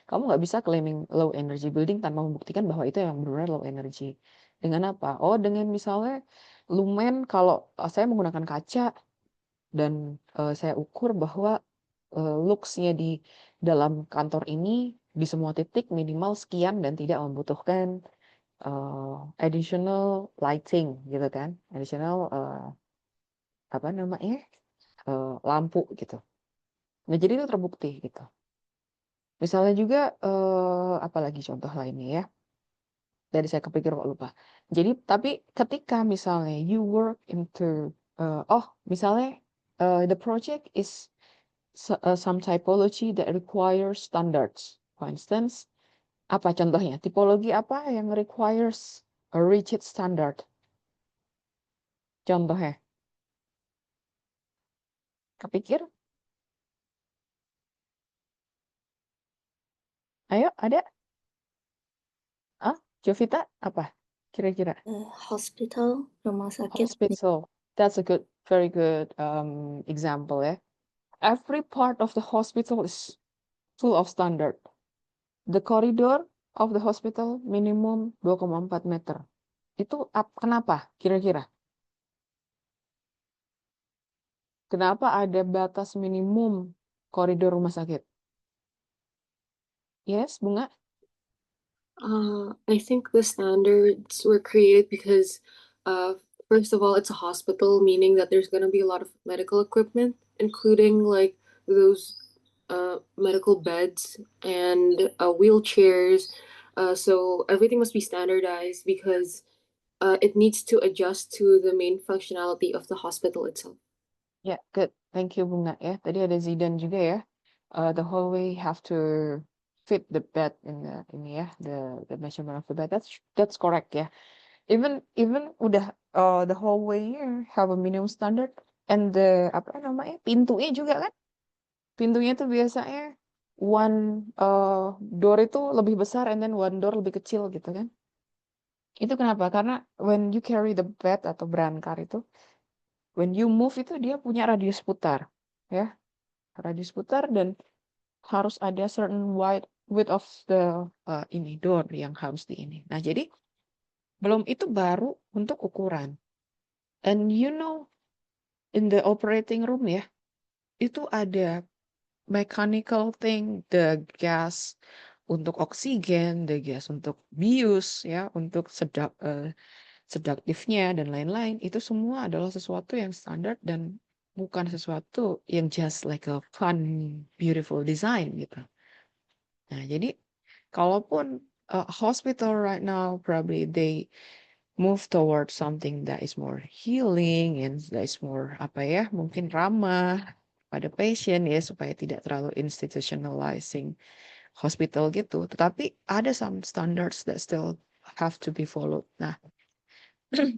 kamu nggak bisa claiming low energy building tanpa membuktikan bahwa itu yang benar-benar low energy. Dengan apa? Oh, dengan misalnya lumen kalau saya menggunakan kaca dan saya ukur bahwa looks-nya di dalam kantor ini di semua titik minimal sekian dan tidak membutuhkan additional lighting gitu kan, additional apa namanya lampu gitu. Nah jadi itu terbukti gitu. Misalnya juga apalagi contoh lainnya ya. Tadi saya kepikir kok lupa. Jadi tapi ketika misalnya you work into misalnya the project is some typology that requires standards. For instance, apa contohnya? Tipologi apa yang requires a rigid standard? Contohnya, kepikir? Ayo, ada? Jovita, apa? Kira-kira? Hospital, rumah sakit. Hospital. That's a very good example ya. Every part of the hospital is full of standard. The corridor of the hospital minimum 2,4 meter. Itu kenapa kira-kira? Kenapa ada batas minimum koridor rumah sakit? Yes, Bunga? I think the standards were created because, first of all, it's a hospital, meaning that there's going to be a lot of medical equipment, including like those medical beds and wheelchairs. So everything must be standardized because it needs to adjust to the main functionality of the hospital itself. Yeah, good. Thank you, Bunga ya. Tadi ada Zidan juga ya. The hallway have to fit the bed in the ini ya, the measurement of the bed. That's correct ya. Even udah the hallway have a minimum standard and the apa namanya pintunya juga kan. Pintunya tuh biasanya one door itu lebih besar and then one door lebih kecil gitu kan. Itu kenapa? Karena when you carry the bed atau berangkar itu, when you move itu dia punya radius putar ya. Radius putar dan harus ada certain width of the ini door yang harus di ini. Nah, jadi belum itu baru untuk ukuran. And you know in the operating room ya, itu ada mechanical thing, the gas untuk oksigen, the gas untuk bius ya, untuk sedaktifnya dan lain-lain. Itu semua adalah sesuatu yang standar dan bukan sesuatu yang just like a fun, beautiful design gitu. Nah, jadi kalaupun hospital right now probably they move towards something that is more healing and that is more apa ya, mungkin ramah pada patient ya supaya tidak terlalu institutionalizing hospital gitu. Tetapi ada some standards that still have to be followed. Nah,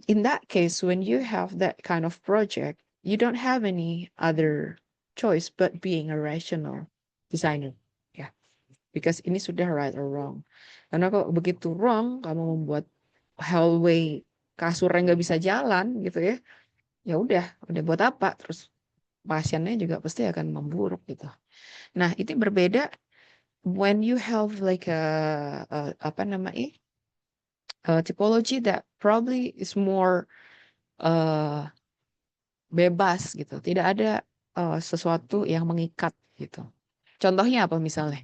in that case, when you have that kind of project, you don't have any other choice but being a rational designer. Ya, because ini sudah right or wrong. Karena kok begitu wrong, kamu membuat hallway kasurnya nggak bisa jalan gitu ya, ya udah buat apa? Terus pasiennya juga pasti akan memburuk gitu. Nah, itu berbeda when you have like apa namanya typology that probably is more bebas gitu, tidak ada sesuatu yang mengikat gitu. Contohnya apa misalnya?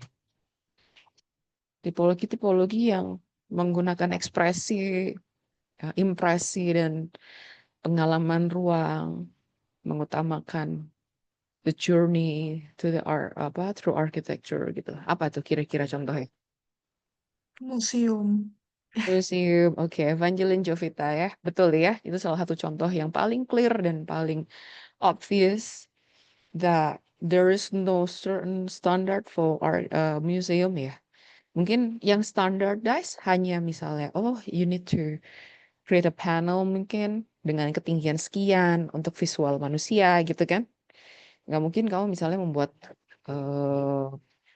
Tipologi yang menggunakan ekspresi, impresi dan pengalaman ruang, mengutamakan the journey to the through architecture gitu. Apa tuh kira-kira contohnya? Museum. Museum, oke, Evangeline Jovita ya, betul ya. Itu salah satu contoh yang paling clear dan paling obvious that there is no certain standard for art museum ya. Mungkin yang standardized hanya misalnya, you need to create a panel mungkin dengan ketinggian sekian untuk visual manusia gitu kan. Nggak mungkin kamu misalnya membuat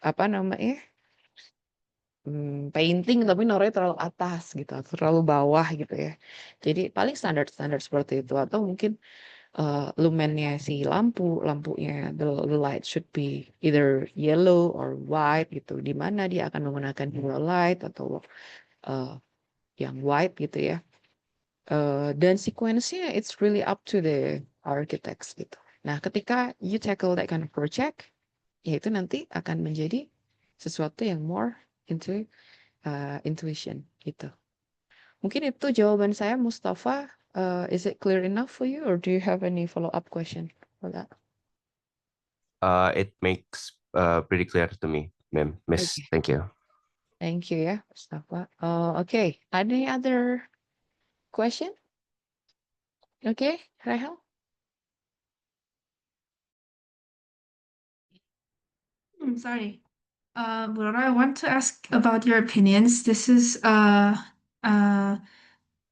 apa namanya painting tapi naruhnya terlalu atas gitu atau terlalu bawah gitu ya. Jadi paling standar seperti itu atau mungkin lumennya si lampunya the light should be either yellow or white gitu. Di mana dia akan menggunakan yellow light atau yang white gitu ya. Dan sequence-nya it's really up to the architects gitu. Nah, ketika you tackle that kind of project, ya itu nanti akan menjadi sesuatu yang more into intuition gitu. Mungkin itu jawaban saya, Mustafa. Is it clear enough for you, or do you have any follow-up question for that? It makes pretty clear to me, ma'am. Miss. Okay. Thank you. Thank you ya, Mustafa. Okay, any other question? Okay, Rahel? Sorry. Laura, I want to ask about your opinions. This is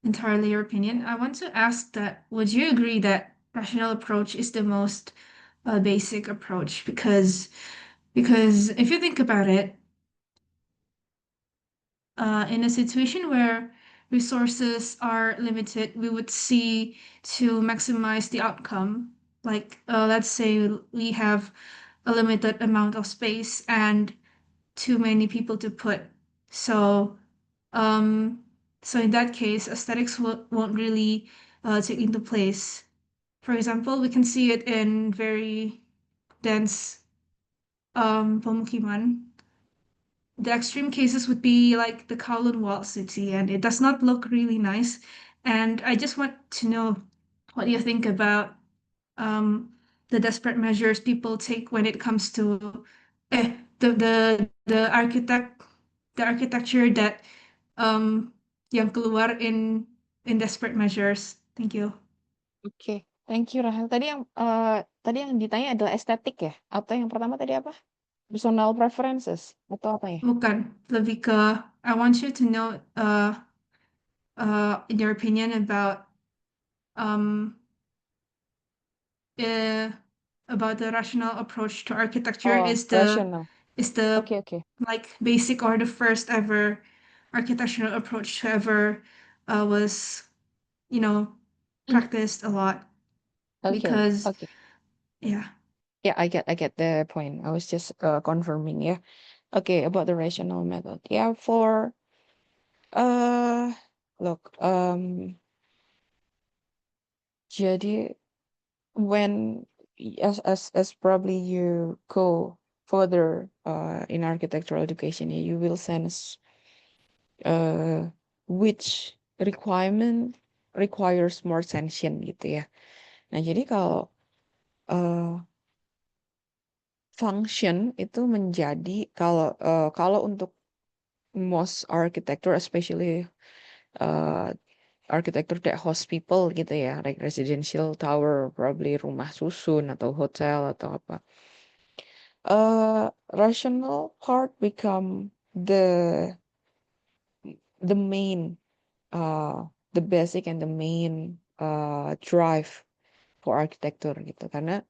entirely your opinion. I want to ask that would you agree that rational approach is the most basic approach? Because if you think about it, in a situation where resources are limited, we would see to maximize the outcome. Like let's say we have a limited amount of space and too many people to put. So so in that case, aesthetics won't really take into place. For example, we can see it in very dense pemukiman. The extreme cases would be like the Kowloon Walled City, and it does not look really nice. And I just want to know what you think about the desperate measures people take when it comes to the architecture that yang keluar in desperate measures. Thank you. Oke, thank you Rahel. Tadi yang ditanya adalah estetik ya? Atau yang pertama tadi apa? Personal preferences atau apa ya? Bukan, lebih ke I want you to know in your opinion about about the rational approach to architecture Oh, rational. is the Okay. like basic or the first ever architectural approach to ever was practiced a lot because Okay. yeah. Yeah, I get the point. I was just confirming ya. Okay, about the rational method. Yeah, for look, jadi when as probably you go further in architectural education, you will sense which requirement requires more attention gitu ya. Nah, jadi kalau function itu menjadi kalau untuk most architecture, especially architecture that host people gitu ya, like residential tower, probably rumah susun atau hotel atau apa. Rational part become the main, the basic and the main drive for architecture gitu, karena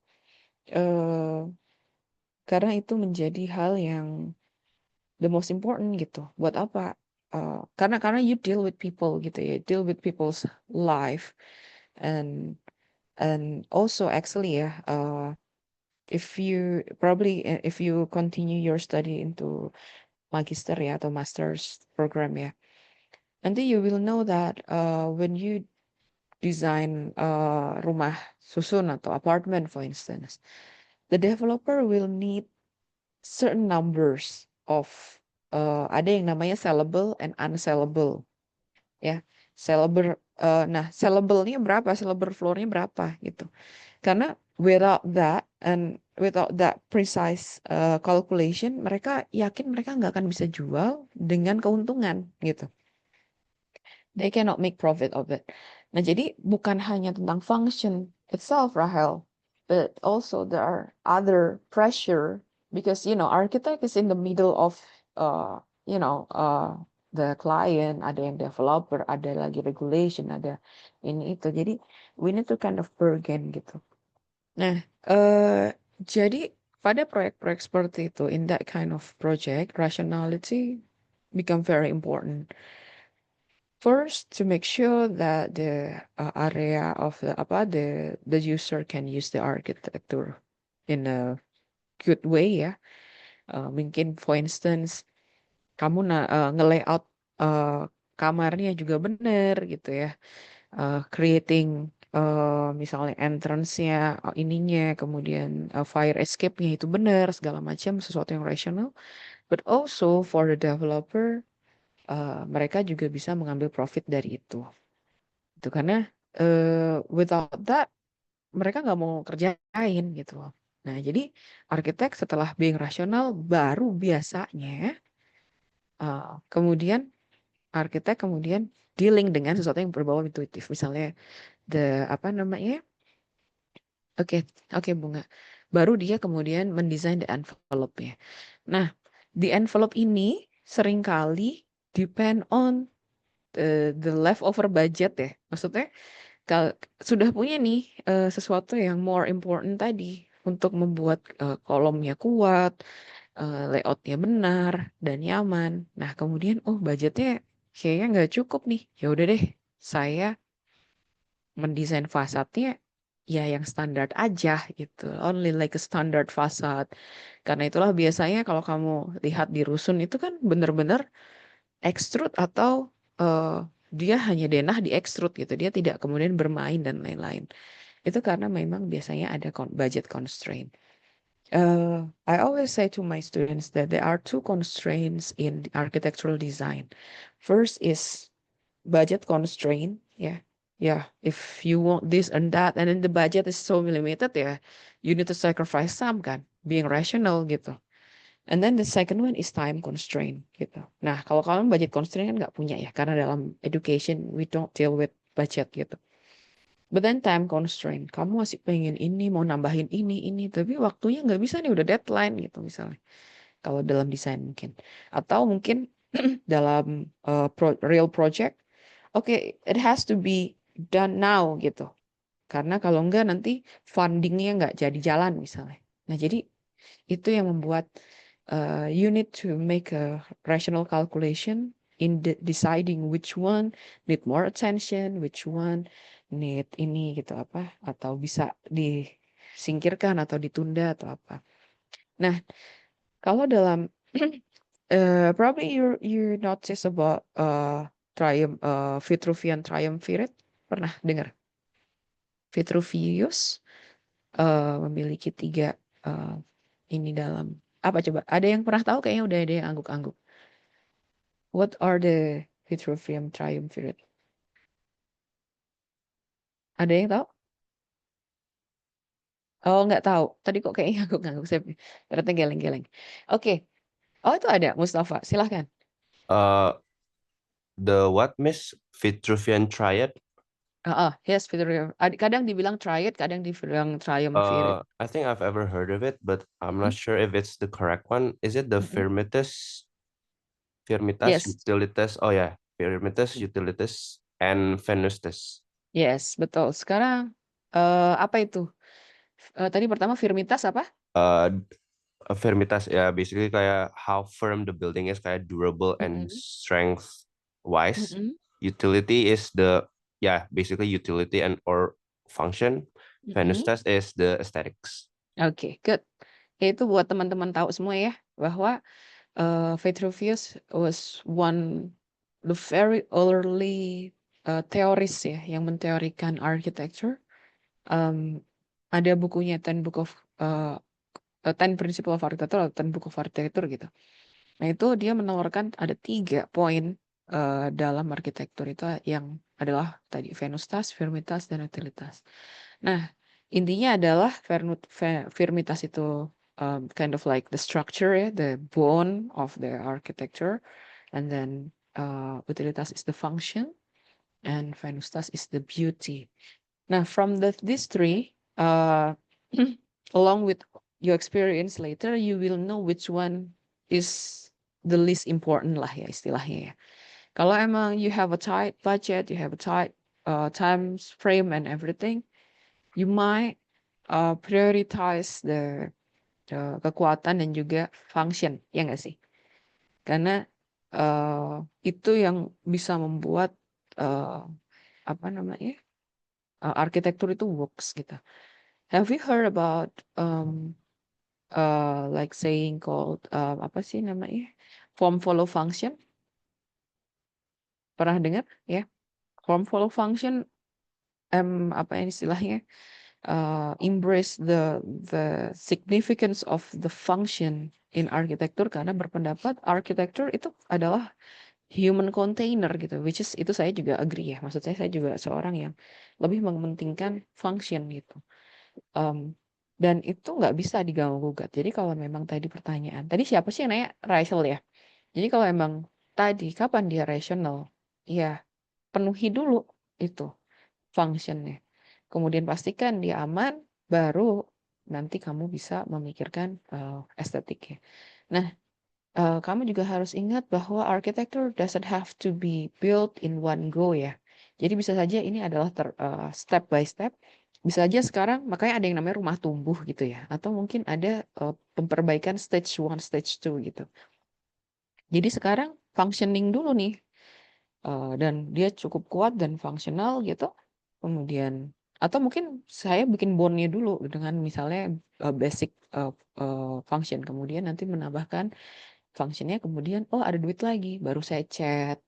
itu menjadi hal yang the most important gitu. Buat apa? Karena you deal with people gitu ya, deal with people's life and also actually ya, if you continue your study into magister ya atau master's program ya, nanti you will know that when you design rumah susun atau apartment for instance, the developer will need certain numbers of ada yang namanya sellable and unsellable ya. Sellable, nah sellable-nya berapa, sellable floor-nya berapa gitu. Karena without that precise calculation, mereka yakin mereka nggak akan bisa jual dengan keuntungan gitu. They cannot make profit of it. Nah, jadi bukan hanya tentang function itself, Rahel, but also there are other pressure because architect is in the middle of the client, ada yang developer, ada lagi regulation, ada ini itu. Jadi we need to kind of bargain gitu. Nah, jadi pada proyek-proyek seperti itu, in that kind of project, rationality become very important. First, to make sure that the area of the user can use the architecture in a good way ya. Mungkin for instance kamu nge-layout kamarnya juga bener gitu ya. Creating misalnya entrance-nya, ininya, kemudian fire escape-nya itu benar segala macam sesuatu yang rational. But also for the developer mereka juga bisa mengambil profit dari itu. Itu karena without that mereka nggak mau kerjain gitu loh. Nah, jadi arsitek setelah being rasional baru biasanya kemudian arsitek kemudian dealing dengan sesuatu yang berbau intuitif. Misalnya apa namanya? Oke, Bunga. Baru dia kemudian mendesain the envelope-nya. Nah, the envelope ini seringkali depend on the leftover budget ya. Maksudnya sudah punya nih sesuatu yang more important tadi untuk membuat kolomnya kuat, layoutnya benar dan nyaman. Nah, kemudian budgetnya kayaknya nggak cukup nih. Ya udah deh, saya mendesain fasadnya ya yang standar aja gitu. Only like a standard fasad. Karena itulah biasanya kalau kamu lihat di rusun itu kan bener-bener extrude atau dia hanya denah di extrude gitu. Dia tidak kemudian bermain dan lain-lain. Itu karena memang biasanya ada budget constraint. I always say to my students that there are two constraints in architectural design. First is budget constraint, if you want this and that, and then the budget is so limited, you need to sacrifice some kan, being rational gitu. And then the second one is time constraint gitu. Nah, kalau kalian budget constraint kan nggak punya ya, karena dalam education we don't deal with budget gitu. But then time constraint, kamu masih pengen ini, mau nambahin ini, tapi waktunya nggak bisa nih, udah deadline gitu misalnya. Kalau dalam desain mungkin. Atau mungkin dalam real project, it has to be done now gitu. Karena kalau enggak nanti fundingnya nggak jadi jalan misalnya. Nah, jadi itu yang membuat you need to make a rational calculation in deciding which one need more attention, which one need ini gitu atau bisa disingkirkan atau ditunda atau apa. Nah, kalau dalam probably you notice about Vitruvian Triumvirate, pernah dengar? Vitruvius memiliki 3 ini dalam apa coba? Ada yang pernah tahu? Kayaknya udah ada yang angguk-angguk. What are the Vitruvian Triumvirate? Ada yang tahu? Oh, nggak tahu. Tadi kok kayaknya angguk-angguk. Saya ternyata geleng-geleng. Oke. Oh, itu ada, Mustafa. Silahkan. The what, Miss? Vitruvian Triad? Yes, Vitruvian. Kadang dibilang triad, kadang dibilang triumvirate. I think I've ever heard of it, but I'm not sure if it's the correct one. Is it the Firmitas, Yes. Utilitas? Oh yeah, Firmitas, Utilitas, and Venustus. Yes, betul. Sekarang apa itu? Tadi pertama Firmitas apa? Firmitas ya, basically kayak how firm the building is, kayak durable and strength wise. Utility is basically utility and or function. Venustus is the aesthetics. Oke, good. Itu buat teman-teman tahu semua ya, bahwa Vitruvius was one the very early teoris ya, yang menteorikan architecture. Ada bukunya 10 Principle of Architecture atau 10 Book of Architecture gitu. Nah, itu dia menawarkan ada 3 poin dalam arsitektur itu yang adalah tadi Venustas, Firmitas, dan Utilitas. Nah, intinya adalah Firmitas itu kind of like the structure ya, the bone of the architecture, and then Utilitas is the function, and Venustas is the beauty. Nah, from these 3, along with your experience later, you will know which one is the least important lah ya istilahnya ya. Kalau emang you have a tight budget, you have a tight time frame and everything, you might prioritize the kekuatan dan juga function, ya nggak sih? Karena itu yang bisa membuat apa namanya arsitektur itu works gitu. Have you heard about like saying called apa sih namanya form follow function? Pernah dengar ya? Form follow function apa yang istilahnya embrace the significance of the function in arsitektur karena berpendapat arsitektur itu adalah human container gitu, which is itu saya juga agree ya. Maksud saya juga seorang yang lebih mementingkan function gitu. Dan itu nggak bisa diganggu gugat. Jadi kalau memang tadi pertanyaan, tadi siapa sih yang nanya Rachel ya? Jadi kalau emang tadi kapan dia rational, ya penuhi dulu itu functionnya. Kemudian pastikan dia aman, baru nanti kamu bisa memikirkan estetiknya. Nah, kamu juga harus ingat bahwa architecture doesn't have to be built in one go ya. Jadi bisa saja ini adalah step by step. Bisa aja sekarang makanya ada yang namanya rumah tumbuh gitu ya. Atau mungkin ada pemperbaikan stage 1, stage 2 gitu. Jadi sekarang functioning dulu nih. Dan dia cukup kuat dan fungsional gitu. Kemudian atau mungkin saya bikin bondnya dulu dengan misalnya basic function. Kemudian nanti menambahkan functionnya kemudian oh ada duit lagi baru saya cat,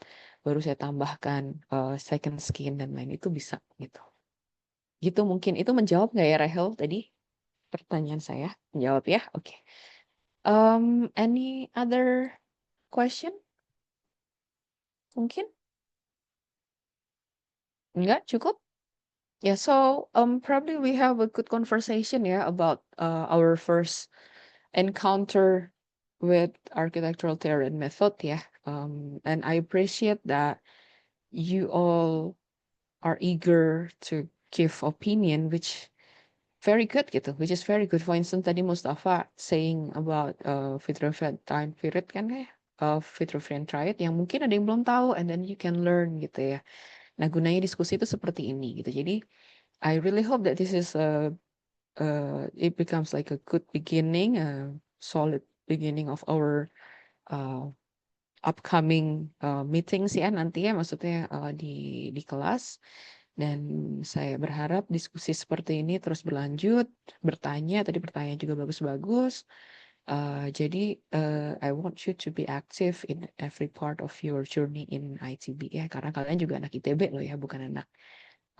baru saya tambahkan second skin dan lain itu bisa gitu. Gitu mungkin itu menjawab nggak ya Rahel tadi pertanyaan saya? Menjawab ya? Oke. Any other question? Mungkin? Enggak cukup? Yeah, so probably we have a good conversation yeah about our first encounter with architectural theory and method yeah. And I appreciate that you all are eager to give opinion, which very good gitu, which is very good. For instance, tadi Mustafa saying about Vitruvian time period kan ya, Vitruvian triad yang mungkin ada yang belum tahu, and then you can learn gitu ya. Nah, gunanya diskusi itu seperti ini gitu. Jadi, I really hope that this is it becomes like a good beginning, a solid beginning of our upcoming meetings ya nanti ya, maksudnya di kelas. Dan saya berharap diskusi seperti ini terus berlanjut, bertanya, tadi pertanyaan juga bagus-bagus. Jadi I want you to be active in every part of your journey in ITB ya, karena kalian juga anak ITB loh ya, bukan anak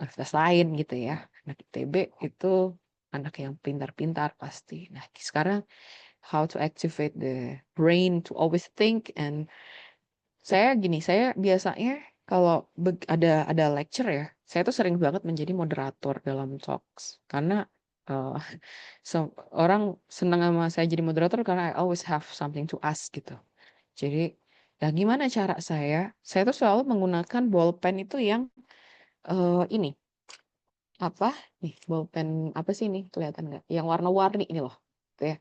universitas lain gitu ya. Anak ITB itu anak yang pintar-pintar pasti. Nah sekarang how to activate the brain to always think and saya biasanya kalau ada lecture ya, saya tuh sering banget menjadi moderator dalam talks karena orang senang sama saya jadi moderator karena I always have something to ask gitu. Jadi, nah gimana cara saya? Saya tuh selalu menggunakan bolpen itu yang ini apa nih bolpen apa sih ini kelihatan nggak? Yang warna-warni ini loh, gitu ya.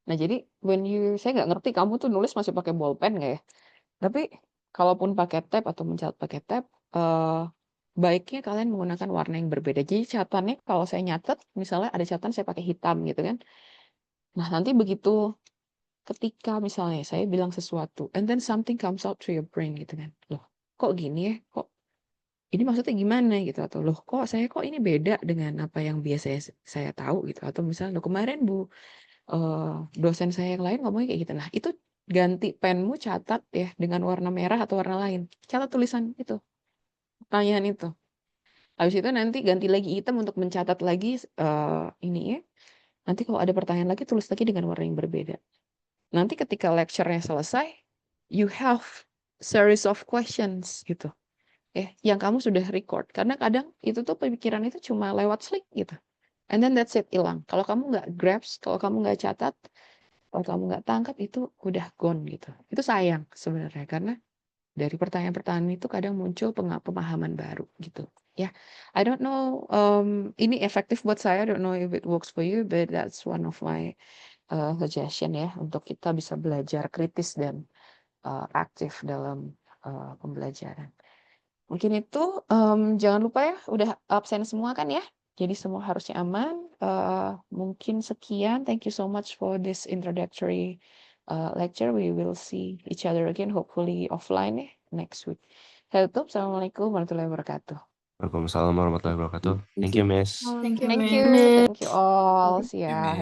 Nah jadi saya nggak ngerti kamu tuh nulis masih pakai bolpen nggak ya? Tapi kalaupun pakai tab atau mencatat pakai tab, baiknya kalian menggunakan warna yang berbeda. Jadi catatannya kalau saya nyatet, misalnya ada catatan saya pakai hitam gitu kan. Nah nanti begitu ketika misalnya saya bilang sesuatu, and then something comes out to your brain gitu kan. Loh kok gini ya? Kok ini maksudnya gimana gitu? Atau loh kok ini beda dengan apa yang biasa saya tahu gitu. Atau misalnya loh kemarin dosen saya yang lain ngomongnya kayak gitu. Nah, itu ganti penmu catat ya dengan warna merah atau warna lain. Catat tulisan itu, pertanyaan itu. Habis itu nanti ganti lagi hitam untuk mencatat lagi ini ya. Nanti kalau ada pertanyaan lagi tulis lagi dengan warna yang berbeda. Nanti ketika lecture-nya selesai, you have series of questions gitu. Yang kamu sudah record. Karena kadang itu tuh pemikiran itu cuma lewat slide gitu. And then that's it, hilang. Kalau kamu nggak grasp, kalau kamu nggak catat, kalau kamu nggak tangkap itu udah gone gitu. Itu sayang sebenarnya karena dari pertanyaan-pertanyaan itu kadang muncul pemahaman baru gitu. Ya, I don't know ini efektif buat saya. I don't know if it works for you, but that's one of my suggestion ya untuk kita bisa belajar kritis dan aktif dalam pembelajaran. Mungkin itu jangan lupa ya udah absen semua kan ya. Jadi semua harusnya aman. Mungkin sekian. Thank you so much for this introductory lecture. We will see each other again hopefully offline next week. Saya tutup. Assalamualaikum warahmatullahi wabarakatuh. Waalaikumsalam warahmatullahi wabarakatuh. Thank you, Miss. Thank you, Thank Miss. you. Thank you all. See you, ya. Miss.